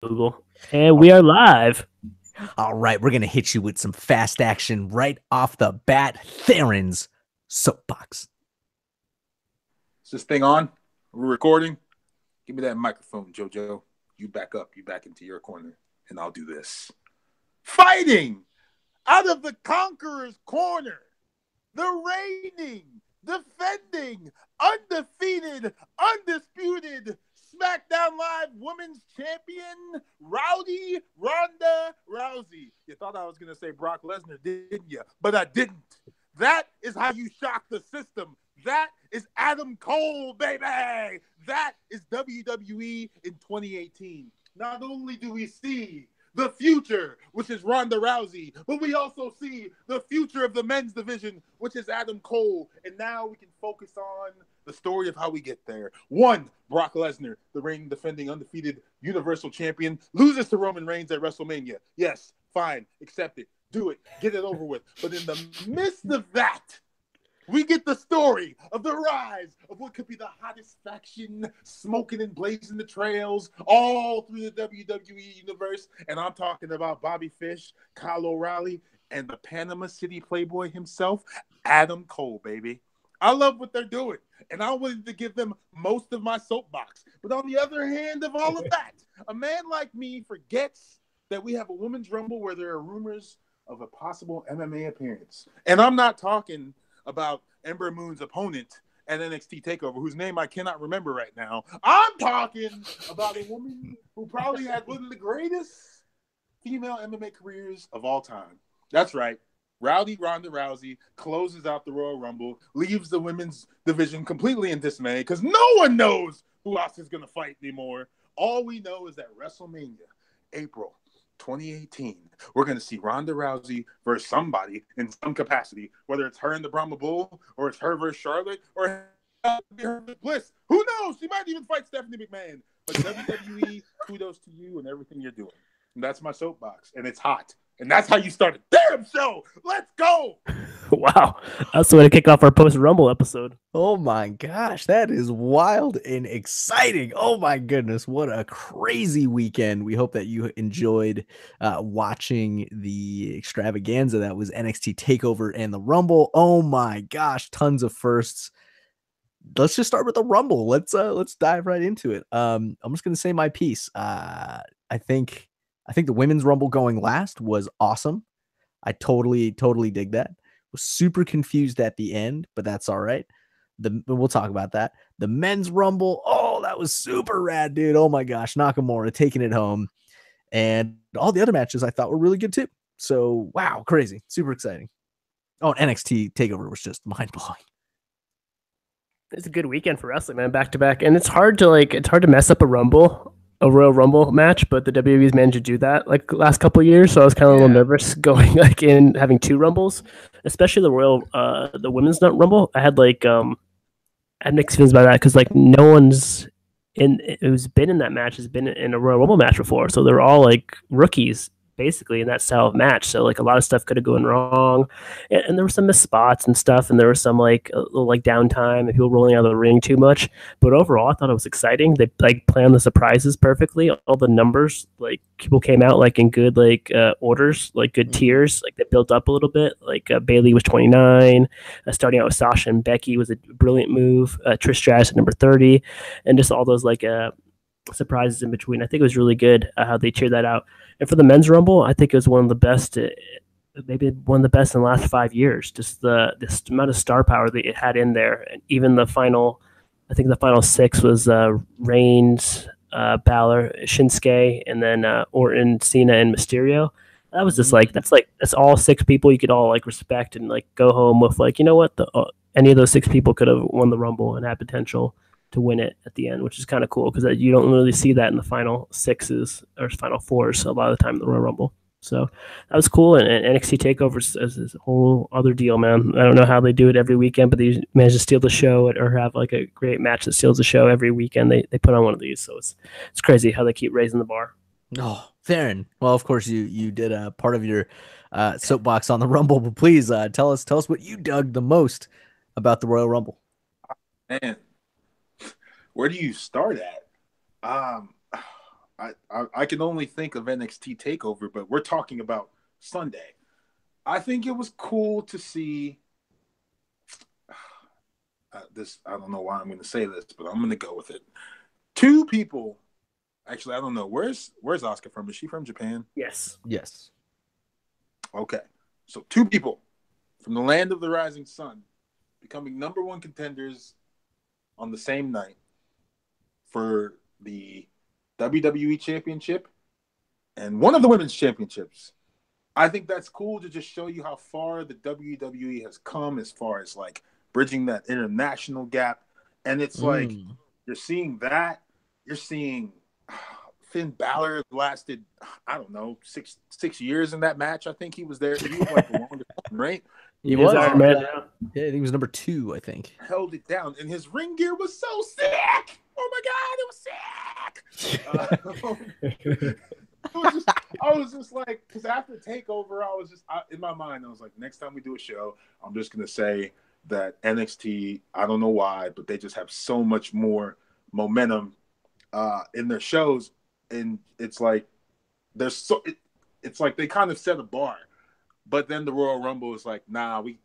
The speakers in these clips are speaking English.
Google. And we are live. All right, we're going to hit you with some fast action right off the bat. Theron's soapbox. Is this thing on? We're recording? Give me that microphone, JoJo. You back up. You back into your corner, and I'll do this. Fighting out of the conqueror's corner, the reigning, defending, undefeated, undisputed SmackDown Live Women's Champion, Ronda Rousey. You thought I was going to say Brock Lesnar, didn't you? But I didn't. That is how you shock the system. That is Adam Cole, baby. That is WWE in 2018. Not only do we see the future, which is Ronda Rousey, but we also see the future of the men's division, which is Adam Cole. And now we can focus on the story of how we get there. One, Brock Lesnar, the reigning, defending, undefeated Universal Champion, loses to Roman Reigns at WrestleMania. Yes, fine, accept it, do it, get it over with. But in the midst of that, we get the story of the rise of what could be the hottest faction, smoking and blazing the trails all through the WWE universe. And I'm talking about Bobby Fish, Kyle O'Reilly, and the Panama City Playboy himself, Adam Cole, baby. I love what they're doing, and I wanted to give them most of my soapbox. But on the other hand of all of that, a man like me forgets that we have a women's rumble where there are rumors of a possible MMA appearance. And I'm not talking about Ember Moon's opponent at NXT TakeOver, whose name I cannot remember right now. I'm talking about a woman who probably had one of the greatest female MMA careers of all time. That's right. Rowdy Ronda Rousey closes out the Royal Rumble, leaves the women's division completely in dismay because no one knows who else is going to fight anymore. All we know is that WrestleMania, April 2018, we're going to see Ronda Rousey versus somebody in some capacity, whether it's her and the Brahma Bull, or it's her versus Charlotte, or her versus Bliss. Who knows? She might even fight Stephanie McMahon. But WWE, kudos to you and everything you're doing. And that's my soapbox, and it's hot. And that's how you start a damn show. Let's go. Wow. That's the way to kick off our post-Rumble episode. Oh my gosh, that is wild and exciting. Oh my goodness, what a crazy weekend. We hope that you enjoyed watching the extravaganza that was NXT TakeOver and the Rumble. Oh my gosh, tons of firsts. Let's just start with the Rumble. Let's dive right into it. I'm just gonna say my piece. I think the women's Rumble going last was awesome. I totally dig that. Was super confused at the end, but that's all right. We'll talk about that. The men's Rumble, oh, that was super rad, dude. Oh my gosh, Nakamura taking it home. And all the other matches I thought were really good too. So, wow, crazy. Super exciting. Oh, and NXT TakeOver was just mind-blowing. It's a good weekend for wrestling, man, back to back. And it's hard to mess up a Royal Rumble match, but the WWE's managed to do that like last couple of years. So I was kind of a little nervous going like in having two Rumbles, especially the women's Rumble. I had mixed feelings about that because like no one's who's been in that match has been in a Royal Rumble match before, so they're all like rookies basically in that style of match. So like a lot of stuff could have gone wrong, and there were some missed spots and stuff, and there was some like a little like downtime and people rolling out of the ring too much. But overall, I thought it was exciting. They like planned the surprises perfectly. All the numbers, like people came out like in good like orders, like good tiers. Like they built up a little bit. Like Bailey was 29, starting out with Sasha and Becky was a brilliant move. Trish Stratus at number 30, and just all those like surprises in between. I think it was really good how they cheered that out. And for the men's Rumble, I think it was one of the best, maybe one of the best in the last 5 years. Just this amount of star power that it had in there. And even the final, I think the final six was Reigns, Balor, Shinsuke, and then Orton, Cena, and Mysterio. That was just that's all six people you could all like respect and like go home with like, you know what, any of those six people could have won the Rumble and had potential to win it at the end, which is kind of cool because you don't really see that in the final sixes or final fours a lot of the time in the Royal Rumble. So that was cool. And NXT TakeOver is a whole other deal, man. I don't know how they do it every weekend, but they manage to steal the show or have like a great match that steals the show every weekend. They put on one of these. So it's crazy how they keep raising the bar. Oh, Theron. Well, of course you did a part of your soapbox on the Rumble, but please tell us what you dug the most about the Royal Rumble. Man, where do you start at? I can only think of NXT TakeOver, but we're talking about Sunday. I think it was cool to see this. I don't know why I'm going to say this, but I'm going to go with it. Two people. Actually, I don't know. Where's Asuka from? Is she from Japan? Yes. Yes. Okay. So two people from the land of the rising sun becoming number one contenders on the same night for the WWE Championship and one of the women's championships. I think that's cool to just show you how far the WWE has come as far as like bridging that international gap. And it's like you're seeing that. You're seeing Finn Balor lasted, I don't know, six years in that match. I think he was there. He was like the longest one, right? He was Iron Man. Yeah, he was number 2, I think. Held it down, and his ring gear was so sick. Oh my god, it was sick. I was just like, because after TakeOver, I was just in my mind, I was like, next time we do a show, I'm just gonna say that NXT, I don't know why, but they just have so much more momentum in their shows, and it's like it's like they kind of set a bar, but then the Royal Rumble is like, nah, we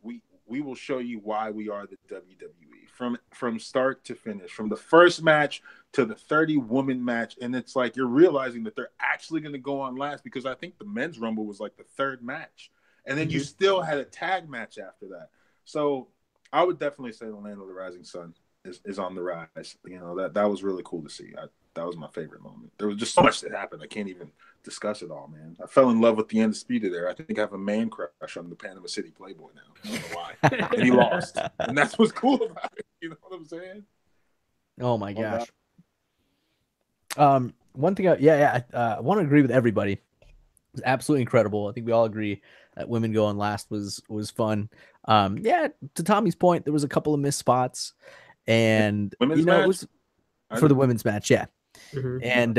will show you why we are the WWE from start to finish, from the first match to the 30-woman match. And it's like you're realizing that they're actually going to go on last, because I think the men's Rumble was like the third match, and then you still had a tag match after that. So I would definitely say the land of the rising sun is on the rise. You know, that was really cool to see. That was my favorite moment. There was just so much that happened. I can't even discuss it all, man. I fell in love with the Undisputed there. I think I have a man crush on the Panama City Playboy now. I don't know why. And he lost. And that's what's cool about it. You know what I'm saying? Oh my gosh. One thing I want to agree with everybody. It was absolutely incredible. I think we all agree that women going last was fun. To Tommy's point, there was a couple of missed spots, and women's match? It was for the women's match, yeah. Mm-hmm. And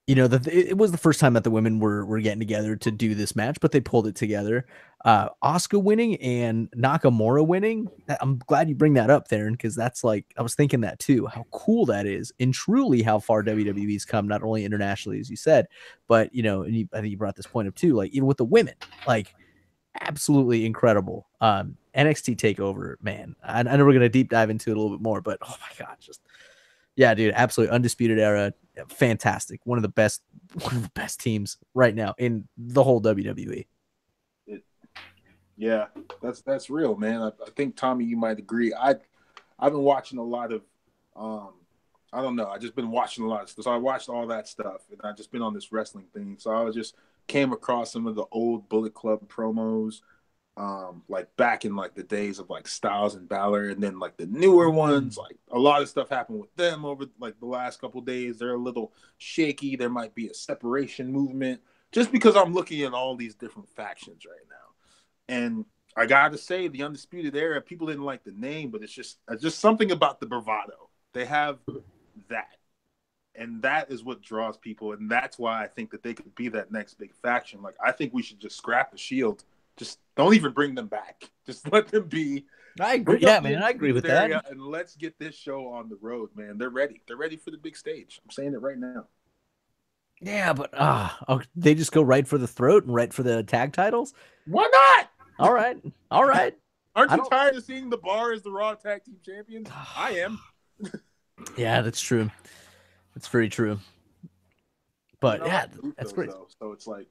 it was the first time that the women were getting together to do this match, but they pulled it together. Asuka winning and Nakamura winning. I'm glad you bring that up, Theron, because that's like, I was thinking that too, how cool that is, and truly how far WWE's come, not only internationally, as you said, but and I think you brought this point up too, like even with the women, like absolutely incredible. NXT TakeOver, man. I know we're gonna deep dive into it a little bit more, but oh my god, yeah, dude, absolutely undisputed era, fantastic. One of the best teams right now in the whole WWE. Yeah, that's real, man. I think Tommy, you might agree. I've been watching a lot of, I don't know. I just been watching a lot of stuff. So I watched all that stuff, and I just been on this wrestling thing. So I just came across some of the old Bullet Club promos, like back in like the days of like Styles and Balor, and then like the newer ones. Like a lot of stuff happened with them over like the last couple of days. They're a little shaky. There might be a separation movement, just because I'm looking at all these different factions right now. And I gotta say, the Undisputed Era, people didn't like the name, but it's just something about the bravado. They have that, and that is what draws people, and that's why I think that they could be that next big faction. Like, I think we should just scrap the Shield. Just don't even bring them back. Just let them be. I agree. Yeah, man, I agree with that. And let's get this show on the road, man. They're ready. They're ready for the big stage. I'm saying it right now. Yeah, but they just go right for the throat and right for the tag titles? Why not? All right. Aren't you tired of seeing the Bar as the Raw Tag Team Champions? I am. Yeah, that's true. That's very true. But yeah, that's great. So it's like,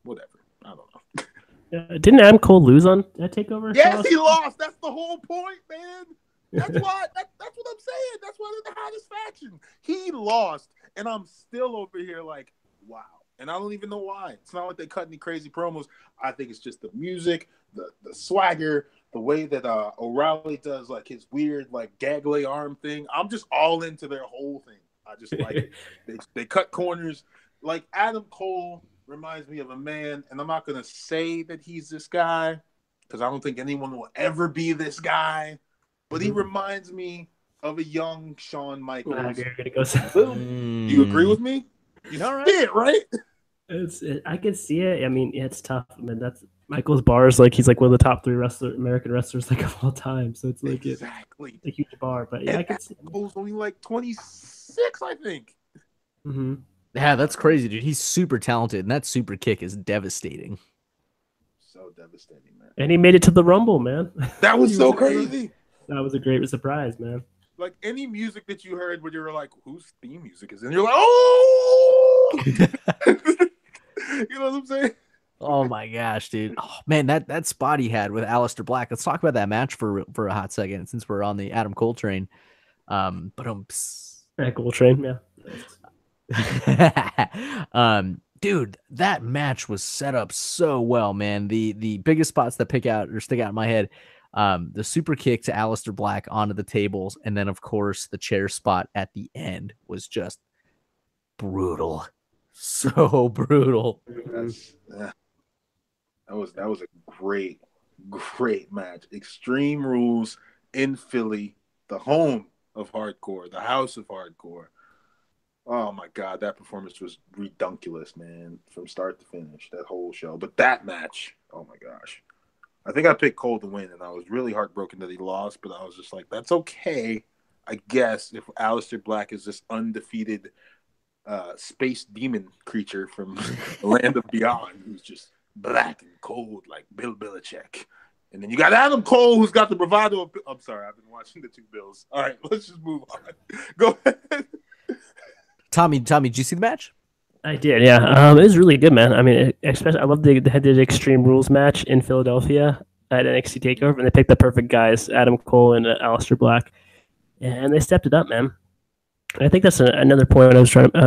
whatever. I don't know. Didn't Adam Cole lose on that TakeOver? Yes, he lost. That's the whole point, man. That's why. That's what I'm saying. That's why they're the hottest faction. He lost, and I'm still over here like, wow. And I don't even know why. It's not like they cut any crazy promos. I think it's just the music, the swagger, the way that O'Reilly does like his weird like gaggly arm thing. I'm just all into their whole thing. I just like it. They cut corners. Like Adam Cole reminds me of a man, and I'm not gonna say that he's this guy because I don't think anyone will ever be this guy. But he reminds me of a young Shawn Michaels. Do you agree with me? You see it, right? I can see it. I mean, it's tough. I mean, that's Michael's bars. Like he's like one of the top 3 American wrestlers like of all time. So it's like exactly a huge bar. But yeah, I can see. Cole's only like 26, I think. Mm-hmm. Yeah, that's crazy, dude. He's super talented, and that super kick is devastating. So devastating, man. And he made it to the Rumble, man. That was so crazy. That was a great surprise, man. Like any music that you heard when you were like, whose theme music is it? And you're like, oh! You know what I'm saying? Oh my gosh, dude. Oh man, that spot he had with Aleister Black. Let's talk about that match for a hot second since we're on the Adam Cole train. Cole train, yeah. Dude, that match was set up so well, man. The biggest spots that stick out in my head, the super kick to Aleister Black onto the tables, and then of course the chair spot at the end was just brutal. So brutal. That was a great match. Extreme Rules in Philly, the home of hardcore, the house of hardcore. Oh my God, that performance was redunculous, man, from start to finish, that whole show. But that match, oh my gosh. I think I picked Cole to win, and I was really heartbroken that he lost, but I was just like, that's okay, I guess, if Aleister Black is this undefeated space demon creature from the land of beyond who's just black and cold like Bill Belichick. And then you got Adam Cole, who's got the bravado of... I'm sorry, I've been watching the two Bills. All right, let's just move on. Go ahead. Tommy, did you see the match? I did, yeah. It was really good, man. I mean, especially I love they had the Extreme Rules match in Philadelphia at NXT TakeOver, and they picked the perfect guys, Adam Cole and Aleister Black, and they stepped it up, man. And I think that's another point I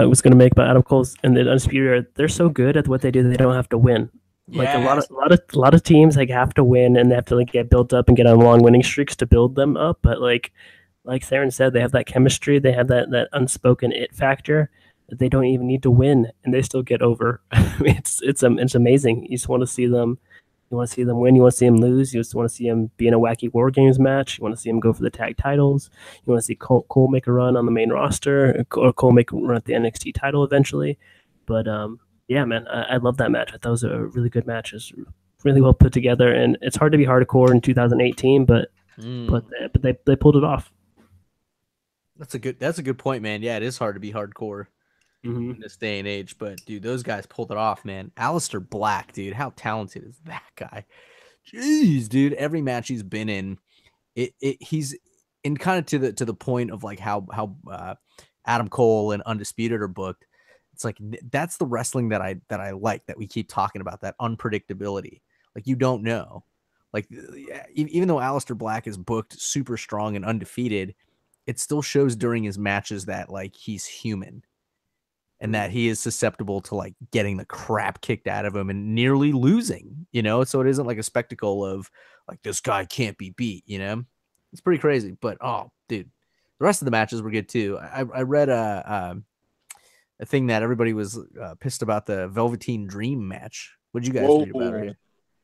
was going to make about Adam Cole and the Undisputed Era. They're so good at what they do, they don't have to win. Like Yes. a lot of teams like have to win, and they have to like get built up and get on long winning streaks to build them up. But like Theron said, they have that chemistry, they have that unspoken it factor that they don't even need to win, and they still get over. I mean, it's amazing. You just want to see them. You want to see them win. You want to see them lose. You just want to see them be in a wacky War Games match. You want to see them go for the tag titles. You want to see Cole make a run on the main roster, or Cole make a run at the NXT title eventually. But yeah, man, I love that match. I thought it was a really good match. It was really well put together, and it's hard to be hardcore in 2018, but they pulled it off. That's a good point, man. Yeah, it is hard to be hardcore in this day and age, but dude, those guys pulled it off, man. Aleister Black, dude, how talented is that guy? Jeez, dude, every match he's been in, he's in kind of to the point of like how Adam Cole and Undisputed are booked. It's like that's the wrestling that I like, that we keep talking about, that unpredictability. Like you don't know. Like even though Aleister Black is booked super strong and undefeated, it still shows during his matches that like he's human. And that he is susceptible to like getting the crap kicked out of him and nearly losing, you know? So it isn't like a spectacle of like, this guy can't be beat, you know? It's pretty crazy. But, oh, dude, the rest of the matches were good too. I read a thing that everybody was pissed about, the Velveteen Dream match. What'd you guys read about it?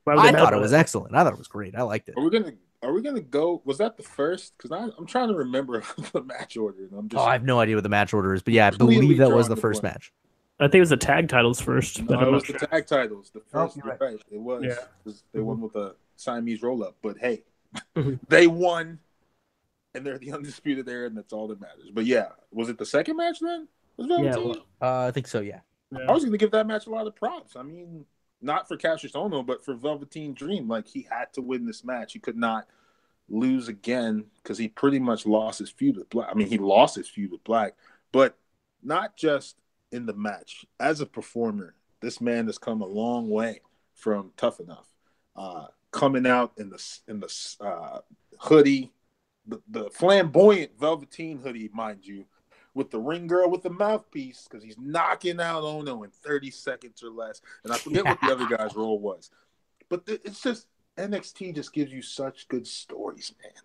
I thought it was excellent. I thought it was great. I liked it. Are we gonna go? Was that the first? Because I'm trying to remember the match order. And I'm just. Oh, I have no idea what the match order is, but yeah, I believe that was the first match. I think it was the tag titles first. No, it was the tag titles. The first, right. It was. Yeah. They won with a Siamese roll up, but hey, they won, and they're the Undisputed Era, and that's all that matters. But yeah, was it the second match then? I think so. Yeah. I was going to give that match a lot of props. I mean, not for Cassius Ohno, but for Velveteen Dream. Like, he had to win this match. He could not lose again because he pretty much lost his feud with Black. I mean, he lost his feud with Black, but not just in the match. As a performer, this man has come a long way from Tough Enough. Coming out in the hoodie, the flamboyant Velveteen hoodie, mind you, with the ring girl with the mouthpiece, because he's knocking out Ono in 30 seconds or less. And I forget what the other guy's role was. But it's just, NXT just gives you such good stories, man.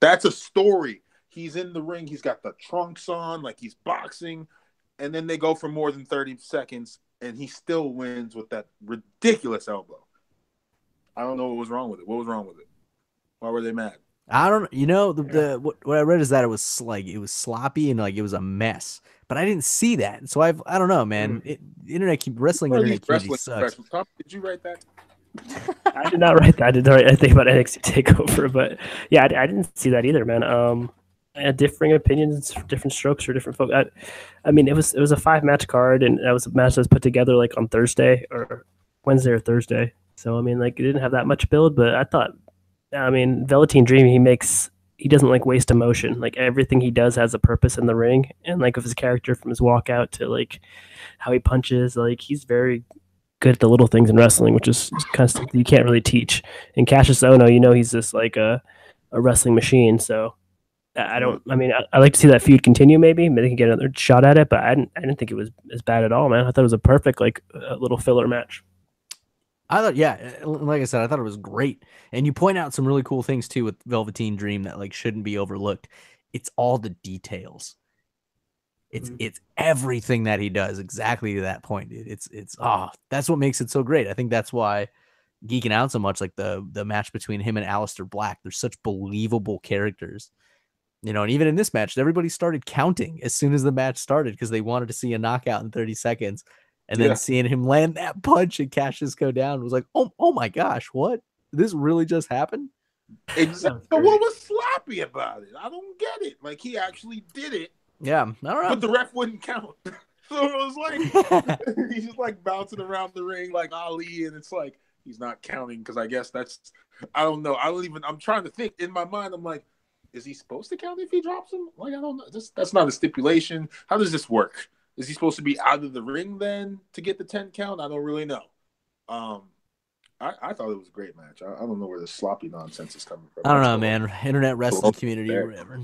That's a story. He's in the ring. He's got the trunks on, like he's boxing. And then they go for more than 30 seconds, and he still wins with that ridiculous elbow. I don't know what was wrong with it. What was wrong with it? Why were they mad? I don't, what I read is that it was sloppy and like it was a mess, but I didn't see that. So I don't know, man. Wrestling internet community sucks. Did you write that? I did not write that. I did not write anything about NXT TakeOver, but yeah, I didn't see that either, man. differing opinions, different strokes for different folks. I mean, it was a 5-match card, and that was a match that was put together like on Thursday or Wednesday or Thursday. So I mean, like it didn't have that much build, but I mean, Velveteen Dream, he doesn't like waste emotion. Like everything he does has a purpose in the ring, and like of his character from his walkout to like how he punches, like he's very good at the little things in wrestling, which is kind of something you can't really teach. And Cassius Ohno, he's just like a wrestling machine. So I don't. I mean, I like to see that feud continue. Maybe they can get another shot at it. But I didn't think it was as bad at all, man. I thought it was a perfect like little filler match. I thought, yeah, like I said, I thought it was great. And you point out some really cool things too with Velveteen Dream that like shouldn't be overlooked. It's all the details. It's everything that he does exactly to that point, dude. It's that's what makes it so great. I think that's why geeking out so much, like the match between him and Aleister Black. They're such believable characters. And even in this match, everybody started counting as soon as the match started because they wanted to see a knockout in 30 seconds. And then seeing him land that punch and Cassius go down was like, oh my gosh, what? This really just happened? Exactly. But what was sloppy about it? I don't get it. Like, he actually did it. Yeah, I don't know. But the ref wouldn't count. So it was like, he's just like bouncing around the ring like Ali, and it's like, he's not counting because I guess I don't know. I'm trying to think. In my mind, I'm like, is he supposed to count if he drops him? Like, I don't know. That's not a stipulation. How does this work? Is he supposed to be out of the ring then to get the 10 count? I don't really know. I thought it was a great match. I don't know where the sloppy nonsense is coming from. I don't know, man. Internet wrestling community or whatever.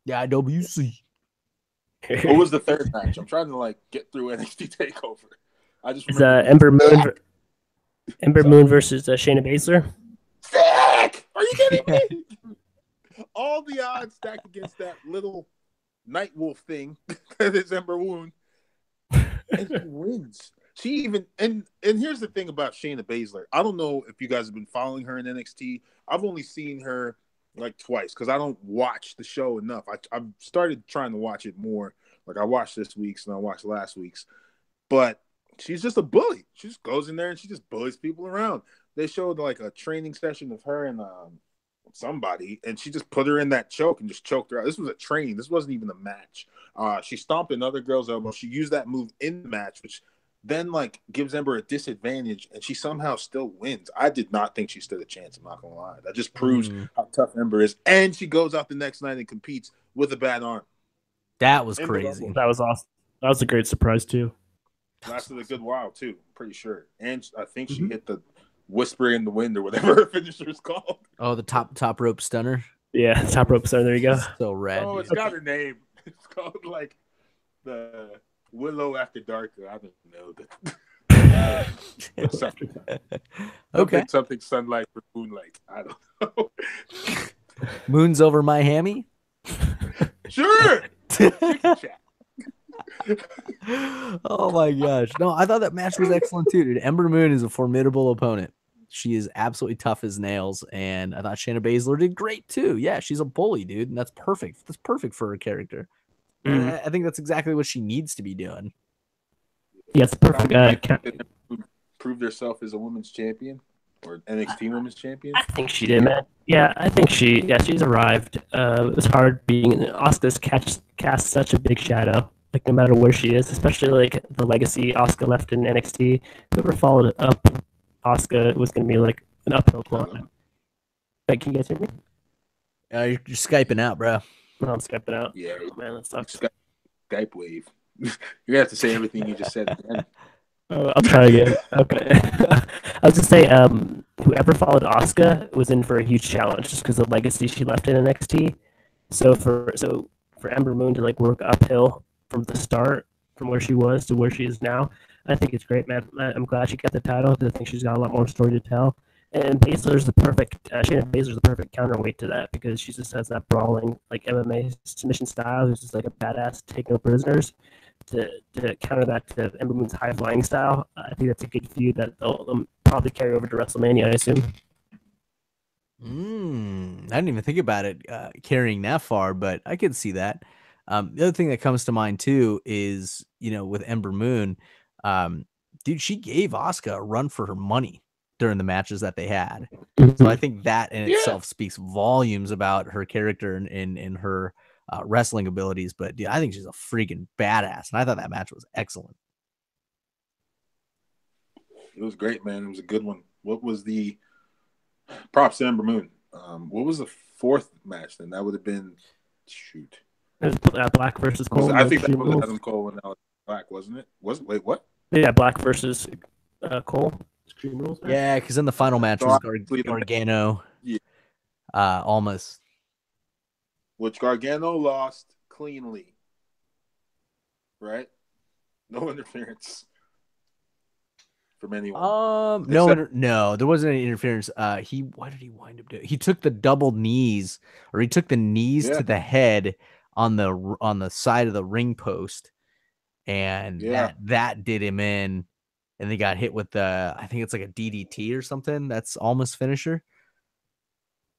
Yeah, WC. What was the third match? I'm trying to like get through NXT TakeOver. I just Ember Moon versus Shayna Baszler. Sick! Are you kidding me? All the odds stacked against that little night wolf thing that is Ember Moon, and she wins. She even and here's the thing about Shayna Baszler. I don't know if you guys have been following her in NXT. I've only seen her like twice because I don't watch the show enough. I've started trying to watch it more. Like I watched this week's and I watched last week's, but she's just a bully. She just goes in there and she just bullies people around. They showed like a training session of her and somebody, and she just put her in that choke and just choked her out. This was a training. This wasn't even a match. She stomped another girl's elbow. She used that move in the match, which then like gives Ember a disadvantage, and she somehow still wins. I did not think she stood a chance. I'm not gonna lie. That just proves how tough Ember is. And she goes out the next night and competes with a bad arm. That was crazy. That was awesome. That was a great surprise too. Lasted a good while too. I'm pretty sure. And I think she hit the whisper in the wind or whatever her finisher is called. Oh, the top rope stunner. Yeah, top rope stunner. There you go. So rad. Oh, it's got a name. It's called like the Willow After Dark. I don't know. Okay. Something sunlight for moonlight. I don't know. Moon's over my hammy. Sure. Oh my gosh. No, I thought that match was excellent too, dude. Ember Moon is a formidable opponent. She is absolutely tough as nails, and I thought Shayna Baszler did great too. Yeah, she's a bully, dude, and that's perfect. That's perfect for her character. I think that's exactly what she needs to be doing. Yeah, it's perfect. Proved herself as a women's champion or NXT women's champion. I think she did, man. Yeah, I think she's arrived. It was hard being Asuka's cast such a big shadow. Like no matter where she is, especially like the legacy Asuka left in NXT, whoever followed up Asuka was going to be like an uphill climb. Like, can you guys hear me? You're Skyping out, bro. No, I'm Skyping out. Yeah, oh, man, that sucks. Skype wave. You're gonna have to say everything you just said again. I'll try again. Okay. I was just say, whoever followed Asuka was in for a huge challenge just because of the legacy she left in NXT. So for Ember Moon to like work uphill from the start, from where she was to where she is now, I think it's great, man. I'm glad she got the title because I think she's got a lot more story to tell. And Baszler's Shayna Baszler's the perfect counterweight to that because she just has that brawling like MMA submission style. Who's just like a badass taking over prisoners. To counter that to Ember Moon's high flying style, I think that's a good feud that they'll probably carry over to WrestleMania, I assume. I didn't even think about it carrying that far, but I could see that. The other thing that comes to mind too is, with Ember Moon, dude, she gave Asuka a run for her money during the matches that they had. So I think that in itself speaks volumes about her character and her wrestling abilities, but dude, I think she's a freaking badass, and I thought that match was excellent. It was great, man. It was a good one. What was the props to Ember Moon? What was the fourth match then? That would have been It was Black versus Cole. I think that was Adam Cole and Alex Black, wasn't it? Wait, what? Yeah, Black versus Cole. Extreme Rules. Match. Yeah, because then the final match was Gargano. Yeah. Almost. Which Gargano lost cleanly. Right? No interference from anyone. No, there wasn't any interference. What did he wind up doing? He took the double knees, or he took the knees to the head on the side of the ring post, and that did him in, and they got hit with I think it's like a DDT or something. That's Almas finisher,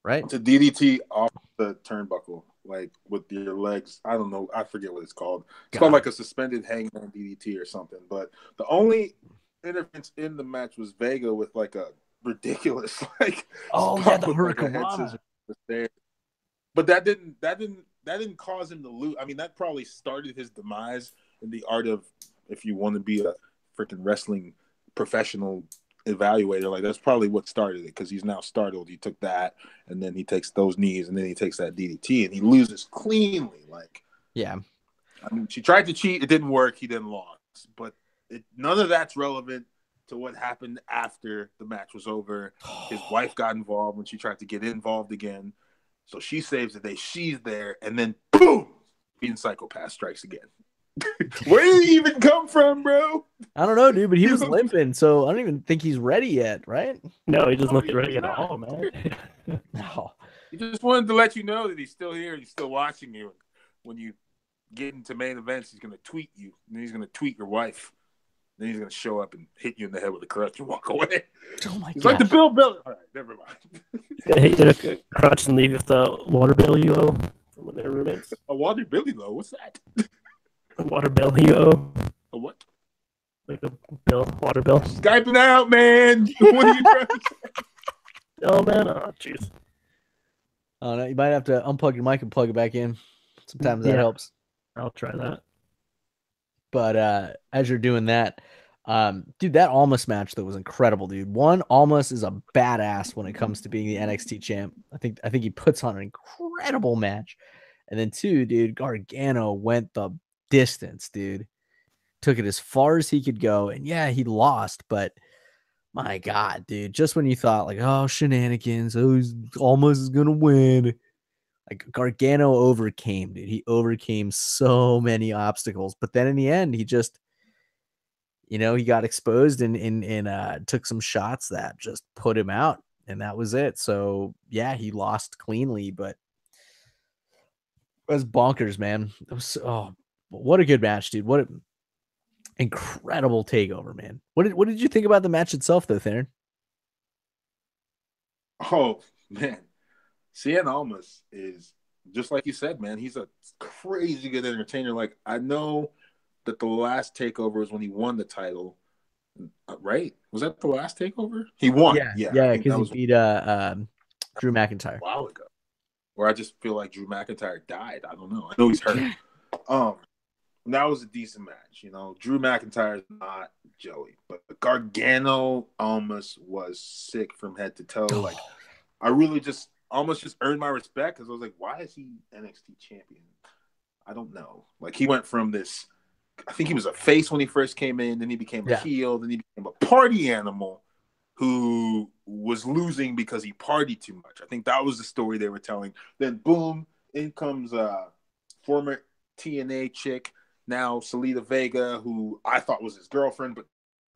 right? It's a DDT off the turnbuckle, like with your legs. I don't know. I forget what it's called. It's called like a suspended hangman DDT or something. But the only interference in the match was Vega with like a ridiculous the Hurricane. But that didn't cause him to lose. I mean, that probably started his demise in the art of, if you want to be a freaking wrestling professional evaluator, like that's probably what started it, because he's now startled. He took that, and then he takes those knees, and then he takes that DDT, and he loses cleanly. Like, yeah, I mean, she tried to cheat, it didn't work, he then lost, but none of that's relevant to what happened after the match was over. His wife got involved when she tried to get involved again, so she saves the day. She's there, and then boom, being psychopath strikes again. Where did he even come from, bro? I don't know, dude, but he was limping, so I don't even think he's ready yet, right? No, he doesn't look ready at all, man. No. He just wanted to let you know that he's still here, he's still watching you. When you get into main events, he's going to tweet you, and then he's going to tweet your wife. Then he's going to show up and hit you in the head with a crutch and walk away. Oh, my God. He's like the Bill Bell. All right, never mind. He's going to hit you in a crutch and leave with the water bill you owe from when they were roommates. A water bill, though? What's that? A water bill you owe. A what? Like a bill, water bill. Skyping out, man. What are you trying to say? Oh, man. Oh, jeez. Oh, no, you might have to unplug your mic and plug it back in. Sometimes that helps. I'll try that. But as you're doing that, dude, that Almas match though was incredible, dude. One, Almas is a badass when it comes to being the NXT champ. I think he puts on an incredible match. And then two, dude, Gargano went the distance, dude. Took it as far as he could go, and yeah, he lost, but my God, dude, just when you thought like, oh, shenanigans, he's almost gonna win, like Gargano overcame, dude. He overcame so many obstacles, but then in the end, he just, he got exposed and took some shots that just put him out, and that was it. So yeah, he lost cleanly, but it was bonkers, man. It was what a good match, dude. What an incredible takeover, man. What did you think about the match itself, though, Theron? Oh, man. Cien Almas is, just like you said, man, he's a crazy good entertainer. Like, I know that the last takeover was when he won the title, right? Was that the last takeover? He won. Yeah, because he beat Drew McIntyre a while ago. Or I just feel like Drew McIntyre died. I don't know. I know he's hurt. That was a decent match. Drew McIntyre is not Joey, but Gargano Almas was sick from head to toe. Like, I really just almost just earned my respect, because I was like, why is he NXT champion? I don't know. Like, he went from this, I think he was a face when he first came in, then he became a heel, then he became a party animal who was losing because he partied too much. I think that was the story they were telling. Then boom, in comes former TNA chick, now Salida Vega, who I thought was his girlfriend, but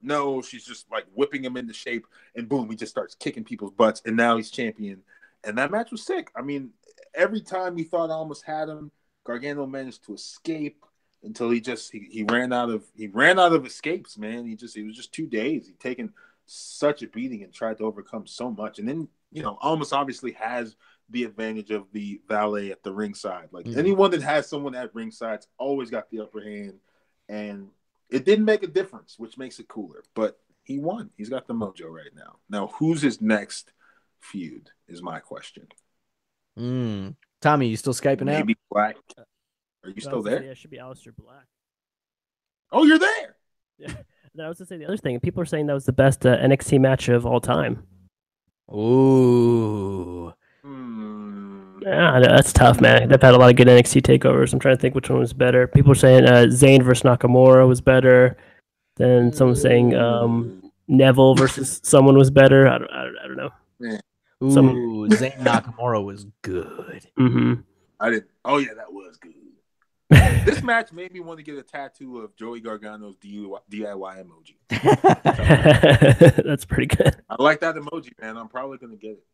no, she's just like whipping him into shape, and boom, he just starts kicking people's butts, and now he's champion. And that match was sick. I mean, every time we thought Almas had him, Gargano managed to escape until he ran out of escapes, man. It was just 2 days. He'd taken such a beating and tried to overcome so much. And then, Almas obviously has the advantage of the valet at the ringside. Like, anyone that has someone at ringside's always got the upper hand, and it didn't make a difference, which makes it cooler. But he won. He's got the mojo right now. Now, who's his next feud is my question. Tommy, you still Skyping out? Maybe Black. Are you still there? Yeah, it should be Aleister Black. Oh, you're there. Yeah. And I was gonna say the other thing. People are saying that was the best NXT match of all time. Ooh. Yeah, that's tough, man. They've had a lot of good NXT takeovers. I'm trying to think which one was better. People are saying Zayn versus Nakamura was better. Then someone saying Neville versus someone was better. I don't know. Yeah. Ooh, Zayn Nakamura was good. Mm-hmm. I didn't. Oh yeah, that was good. This match made me want to get a tattoo of Joey Gargano's DIY emoji. That's pretty good. I like that emoji, man. I'm probably gonna get it.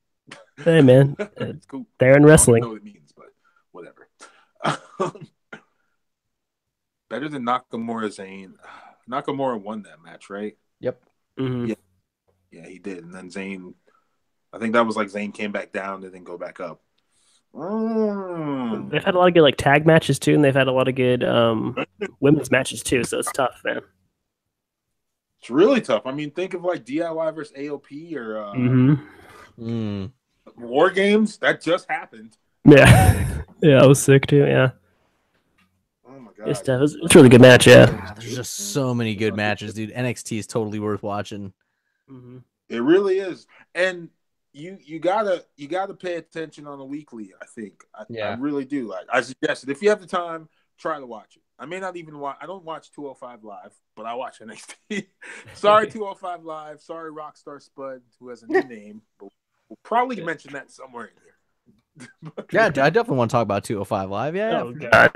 Hey, man, it's cool. They're in wrestling. I don't know what it means, but whatever. Better than Nakamura Zayn. Nakamura won that match, right? Yep. Mm-hmm. Yeah, he did. And then Zayn, I think that was like Zayn came back down and then go back up. They've had a lot of good like tag matches too, and they've had a lot of good women's matches too. So it's tough, man. It's really tough. I mean, think of like DIY versus AOP or War Games. That just happened. Yeah, yeah, I was sick too. Yeah. Oh my god, it's a really good match. Yeah. There's just so many good matches, dude. NXT is totally worth watching. Mm-hmm. It really is, and you gotta pay attention on the weekly. I think. I really do. Like I suggested, if you have the time, try to watch it. I may not even watch. I don't watch 205 Live, but I watch NXT. Sorry, 205 Live. Sorry, Rockstar Spud, who has a new name, but we'll probably mention that somewhere in here. Yeah, I definitely want to talk about 205 Live. Yeah. Oh god,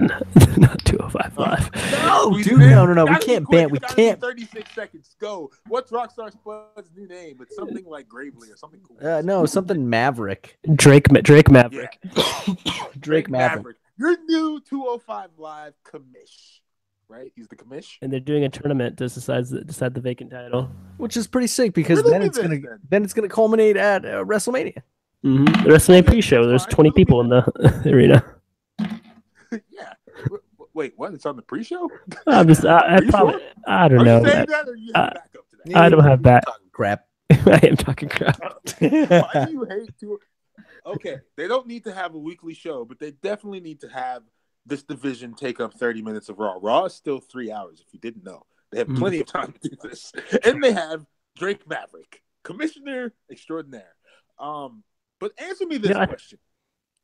not 205 Live. No, dude, no. We can't ban. We can't. 36 seconds. Go. What's Rockstar Spud's new name? It's something like Gravely or something cool. No, something Maverick. Drake Maverick. Yeah. Drake Maverick. Your new 205 Live commish, right? He's the commish, and they're doing a tournament to decide the vacant title, which is pretty sick because then it's gonna culminate at WrestleMania. Mm-hmm. The WrestleMania pre-show. There's 20 people in the arena. Yeah. Wait, what? It's on the pre-show? I'm just. I probably. Sure? I don't know. That, or you have backup to that? I don't have back. Crap. I am talking crap. Why do you hate to? Okay, they don't need to have a weekly show, but they definitely need to have this division take up 30 minutes of Raw. Raw is still 3 hours, if you didn't know. They have plenty of time to do this. And they have Drake Maverick, Commissioner Extraordinaire. But answer me this question,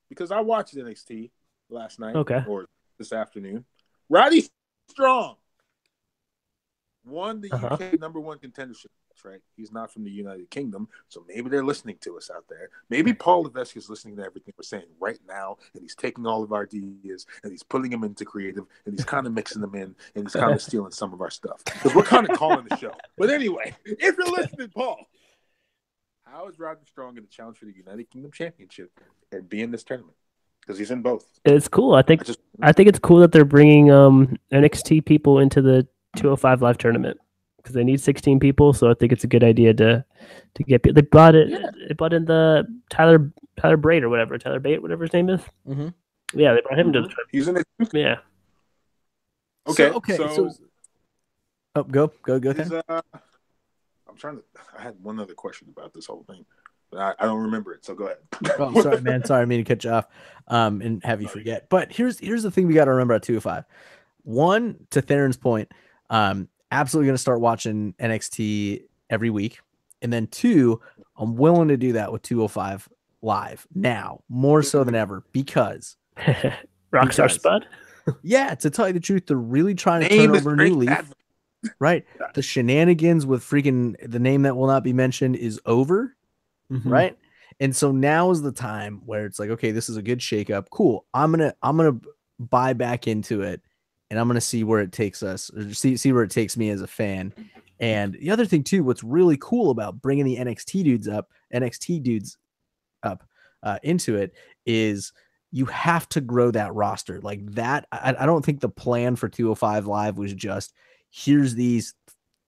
because I watched NXT last night or this afternoon. Roddy Strong won the UK #1 contendership. That's right. He's not from the United Kingdom, so maybe they're listening to us out there. Maybe Paul Levesque is listening to everything we're saying right now, and he's taking all of our ideas, and he's putting them into creative, and he's kind of mixing them in, and he's kind of stealing some of our stuff. Because we're kind of calling the show. But anyway, if you're listening, Paul, how is Roderick Strong going to challenge for the United Kingdom Championship and be in this tournament? Because he's in both. It's cool. I think it's cool that they're bringing NXT people into the 205 Live tournament because they need 16 people. So I think it's a good idea to get people. They brought it. Yeah. They brought in the Tyler Bate or whatever. Tyler Bate, whatever his name is. Mm-hmm. Yeah, they brought him to the tournament. He's in it. Yeah. Okay. So go. I had one other question about this whole thing, but I don't remember it. So go ahead. Oh, sorry, man. Sorry, I mean to cut you off and have you forget. But here's the thing we got to remember at 205. One, to Theron's point, absolutely going to start watching NXT every week. And then two, I'm willing to do that with 205 Live now, more so than ever, because Rockstar Spud. Yeah, to tell you the truth, they're really trying to turn over a new leaf. Right. The shenanigans with freaking the name that will not be mentioned is over. Mm-hmm. Right. And so now is the time where it's like, okay, this is a good shakeup. Cool. I'm gonna buy back into it, and I'm gonna see where it takes us, or see where it takes me as a fan. And the other thing too, what's really cool about bringing the NXT dudes up into it is you have to grow that roster like that. I don't think the plan for 205 Live was just here's these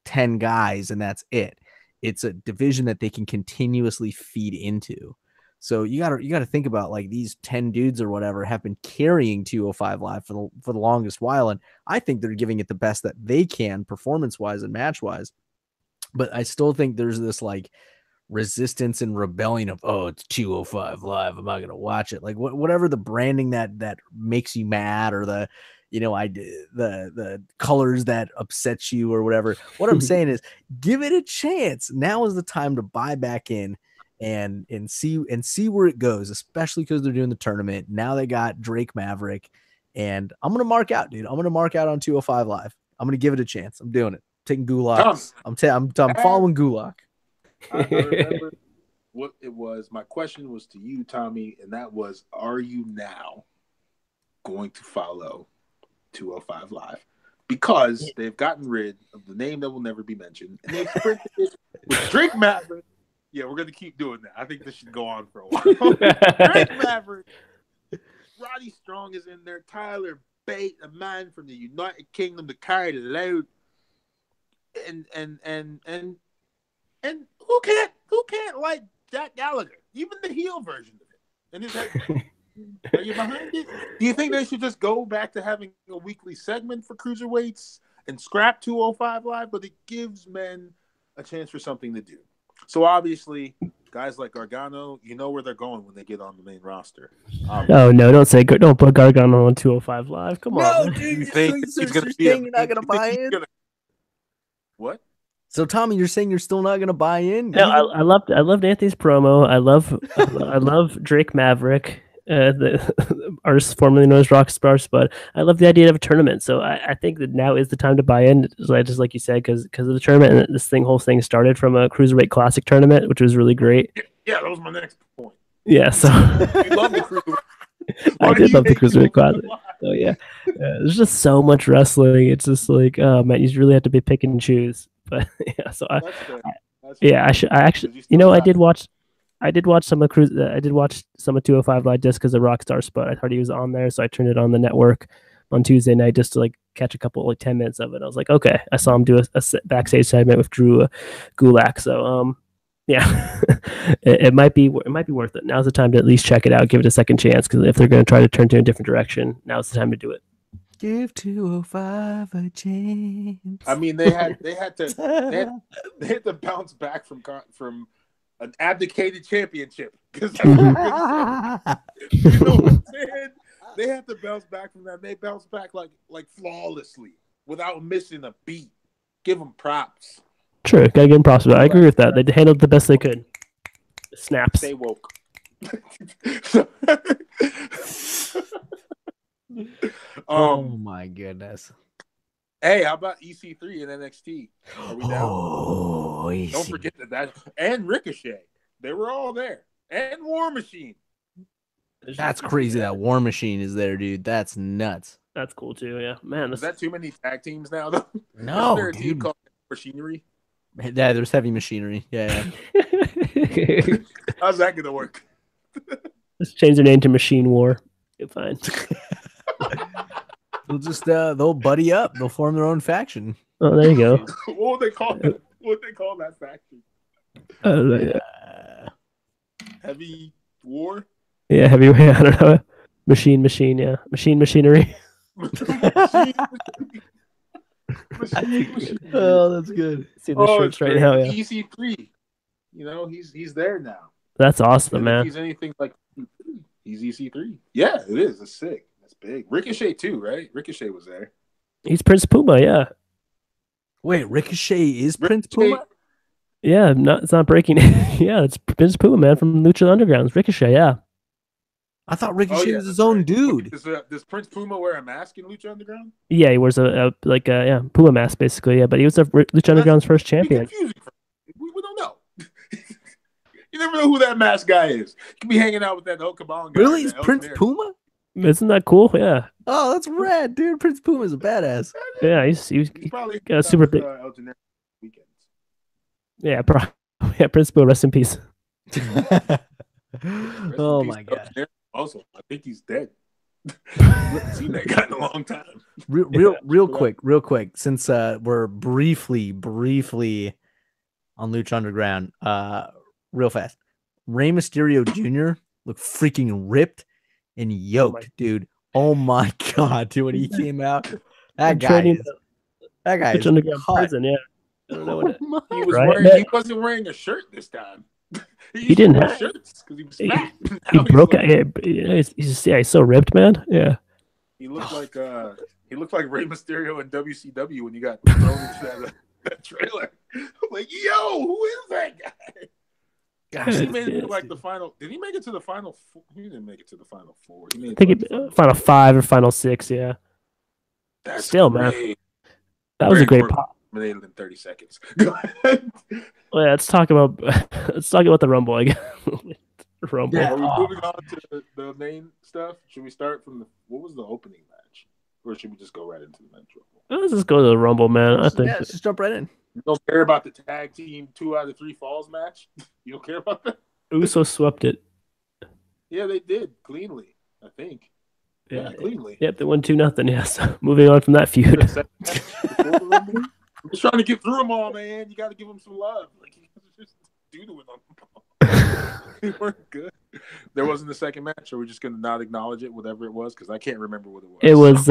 10 guys and that's it. It's a division that they can continuously feed into. So you gotta think about like these 10 dudes or whatever have been carrying 205 Live for the longest while, and I think they're giving it the best that they can performance wise and match wise. But I still think there's this like resistance and rebellion of, oh, it's 205 Live, I'm not gonna watch it. Like whatever the branding that makes you mad, or the the colors that upset you or whatever. What I'm saying is, give it a chance. Now is the time to buy back in and see where it goes, especially because they're doing the tournament. Now they got Drake Maverick, and I'm gonna mark out, dude. I'm gonna mark out on 205 Live. I'm gonna give it a chance. I'm doing it. Taking Gulak. I'm following Gulak. I remember what it was. My question was to you, Tommy, and that was, are you now going to follow 205 Live? Because they've gotten rid of the name that will never be mentioned, and they've printed it with Drake Maverick. Yeah, we're going to keep doing that. I think this should go on for a while. Drake Maverick. Roddy Strong is in there. Tyler Bate, a man from the United Kingdom to carry the load. And who can't like Jack Gallagher? Even the heel version of it. And his head. Are you behind it? Do you think they should just go back to having a weekly segment for cruiserweights and scrap 205 Live? But it gives men a chance for something to do. So obviously, guys like Gargano, you know where they're going when they get on the main roster. Oh no! Don't put Gargano on 205 Live. Come on. No, dude. You think he's going to be? You're not going to buy in. What? So Tommy, you're saying you're still not going to buy in? No, I loved Anthony's promo. I love Drake Maverick, the artist formerly known as Rockstar, but I love the idea of a tournament. So I think that now is the time to buy in, just like you said, because of the tournament. And this whole thing started from a Cruiserweight Classic tournament, which was really great. Yeah, that was my next point. Yeah, so you love the Cruiserweight. I did love the Cruiserweight Classic. So yeah, there's just so much wrestling. It's just like, oh man, you really have to be pick and choose. But yeah, so I actually, I did watch some of Cruise. I did watch some of 205 Live just because of Rockstar Spot. I thought he was on there, so I turned it on the network on Tuesday night just to like catch a couple 10 minutes of it. I was like, okay, I saw him do a backstage segment with Drew Gulak. So yeah, it might be worth it. Now's the time to at least check it out, give it a second chance, because if they're going to try to turn to a different direction, now's the time to do it. Give 205 a chance. I mean, they had to bounce back from an abdicated championship, because you know what I'm saying? They had to bounce back from that. They bounced back like flawlessly without missing a beat. Give them props. True, gotta give them props. I agree with that. They handled it the best they could. Snaps. Stay woke. Oh my goodness. Hey, how about EC3 and NXT? Are we down? Oh, don't forget that and Ricochet. They were all there. And War Machine. That's crazy that War Machine is there, dude. That's nuts. That's cool too, yeah. Man, is that too many tag teams now though? No, is there a dude. team called Machinery? Yeah, there's Heavy Machinery. Yeah. How's that gonna work? Let's change their name to Machine War. You're fine. They'll just they'll buddy up. They'll form their own faction. Oh, there you go. What would they call it? What would they call that faction? Heavy War? Yeah, Heavy. I don't know. Machine. Yeah, Machinery. Machine. Oh, that's good. See the shirts right now. Yeah. EC3. You know, he's there now. That's awesome, man. If he's anything like he's EC3. Yeah, it is. It's sick. That's big. Ricochet too, right? Ricochet was there. He's Prince Puma, yeah. Wait, Ricochet is Prince Puma? Yeah, it's not breaking. Yeah, it's Prince Puma, man, from Lucha Underground. It's Ricochet, yeah. I thought Ricochet was his own dude. Does Prince Puma wear a mask in Lucha Underground? Yeah, he wears a Puma mask basically. Yeah, but he was Lucha Underground's first champion. We don't know. You never know who that mask guy is. You could be hanging out with that Okabong guy. Really, it's Prince Puma? Isn't that cool? Yeah. Oh, that's rad, dude. Prince Puma's a badass. Yeah, he's probably super big. Weekends. Yeah, yeah. Prince Puma, rest in peace. Oh my god. Also, I think he's dead. I haven't seen that guy in a long time. Real quick, since we're briefly on Lucha Underground, real fast. Rey Mysterio Jr. looked freaking ripped and yoked, dude. Oh my god, dude, when he came out, that guy is Underground prison, yeah. I don't know what he wasn't wearing a shirt this time. He didn't wear have shirts because he was fat. he broke out. He's so ripped, man. Yeah. He looked like Rey Mysterio in WCW when he got thrown into that trailer. I'm like, yo, who is that guy? Gosh, he made it to like the final. Did he make it to the final? He didn't make it to the final 4. He made it I think final 5 or final 6. Yeah. That's still, great. man. That was a great pop. Eliminated in 30 seconds. Well, yeah, let's talk about the Rumble again. Rumble. Yeah. Are we moving on to the main stuff? Should we start from what was the opening match, or should we just go right into the men's Rumble? Let's just go to the Rumble, man. I think. Yeah, let's just jump right in. You don't care about the tag team 2 out of 3 falls match? You don't care about that? Uso swept it. Yeah, they did cleanly. I think. Yeah, cleanly. Yep, they won 2-0. Yes. Moving on from that feud. I'm just trying to get through them all, man. You got to give them some love. Like, you just doodling on them. They weren't good. There wasn't a second match, or we're just going to not acknowledge it, whatever it was, because I can't remember what it was. It was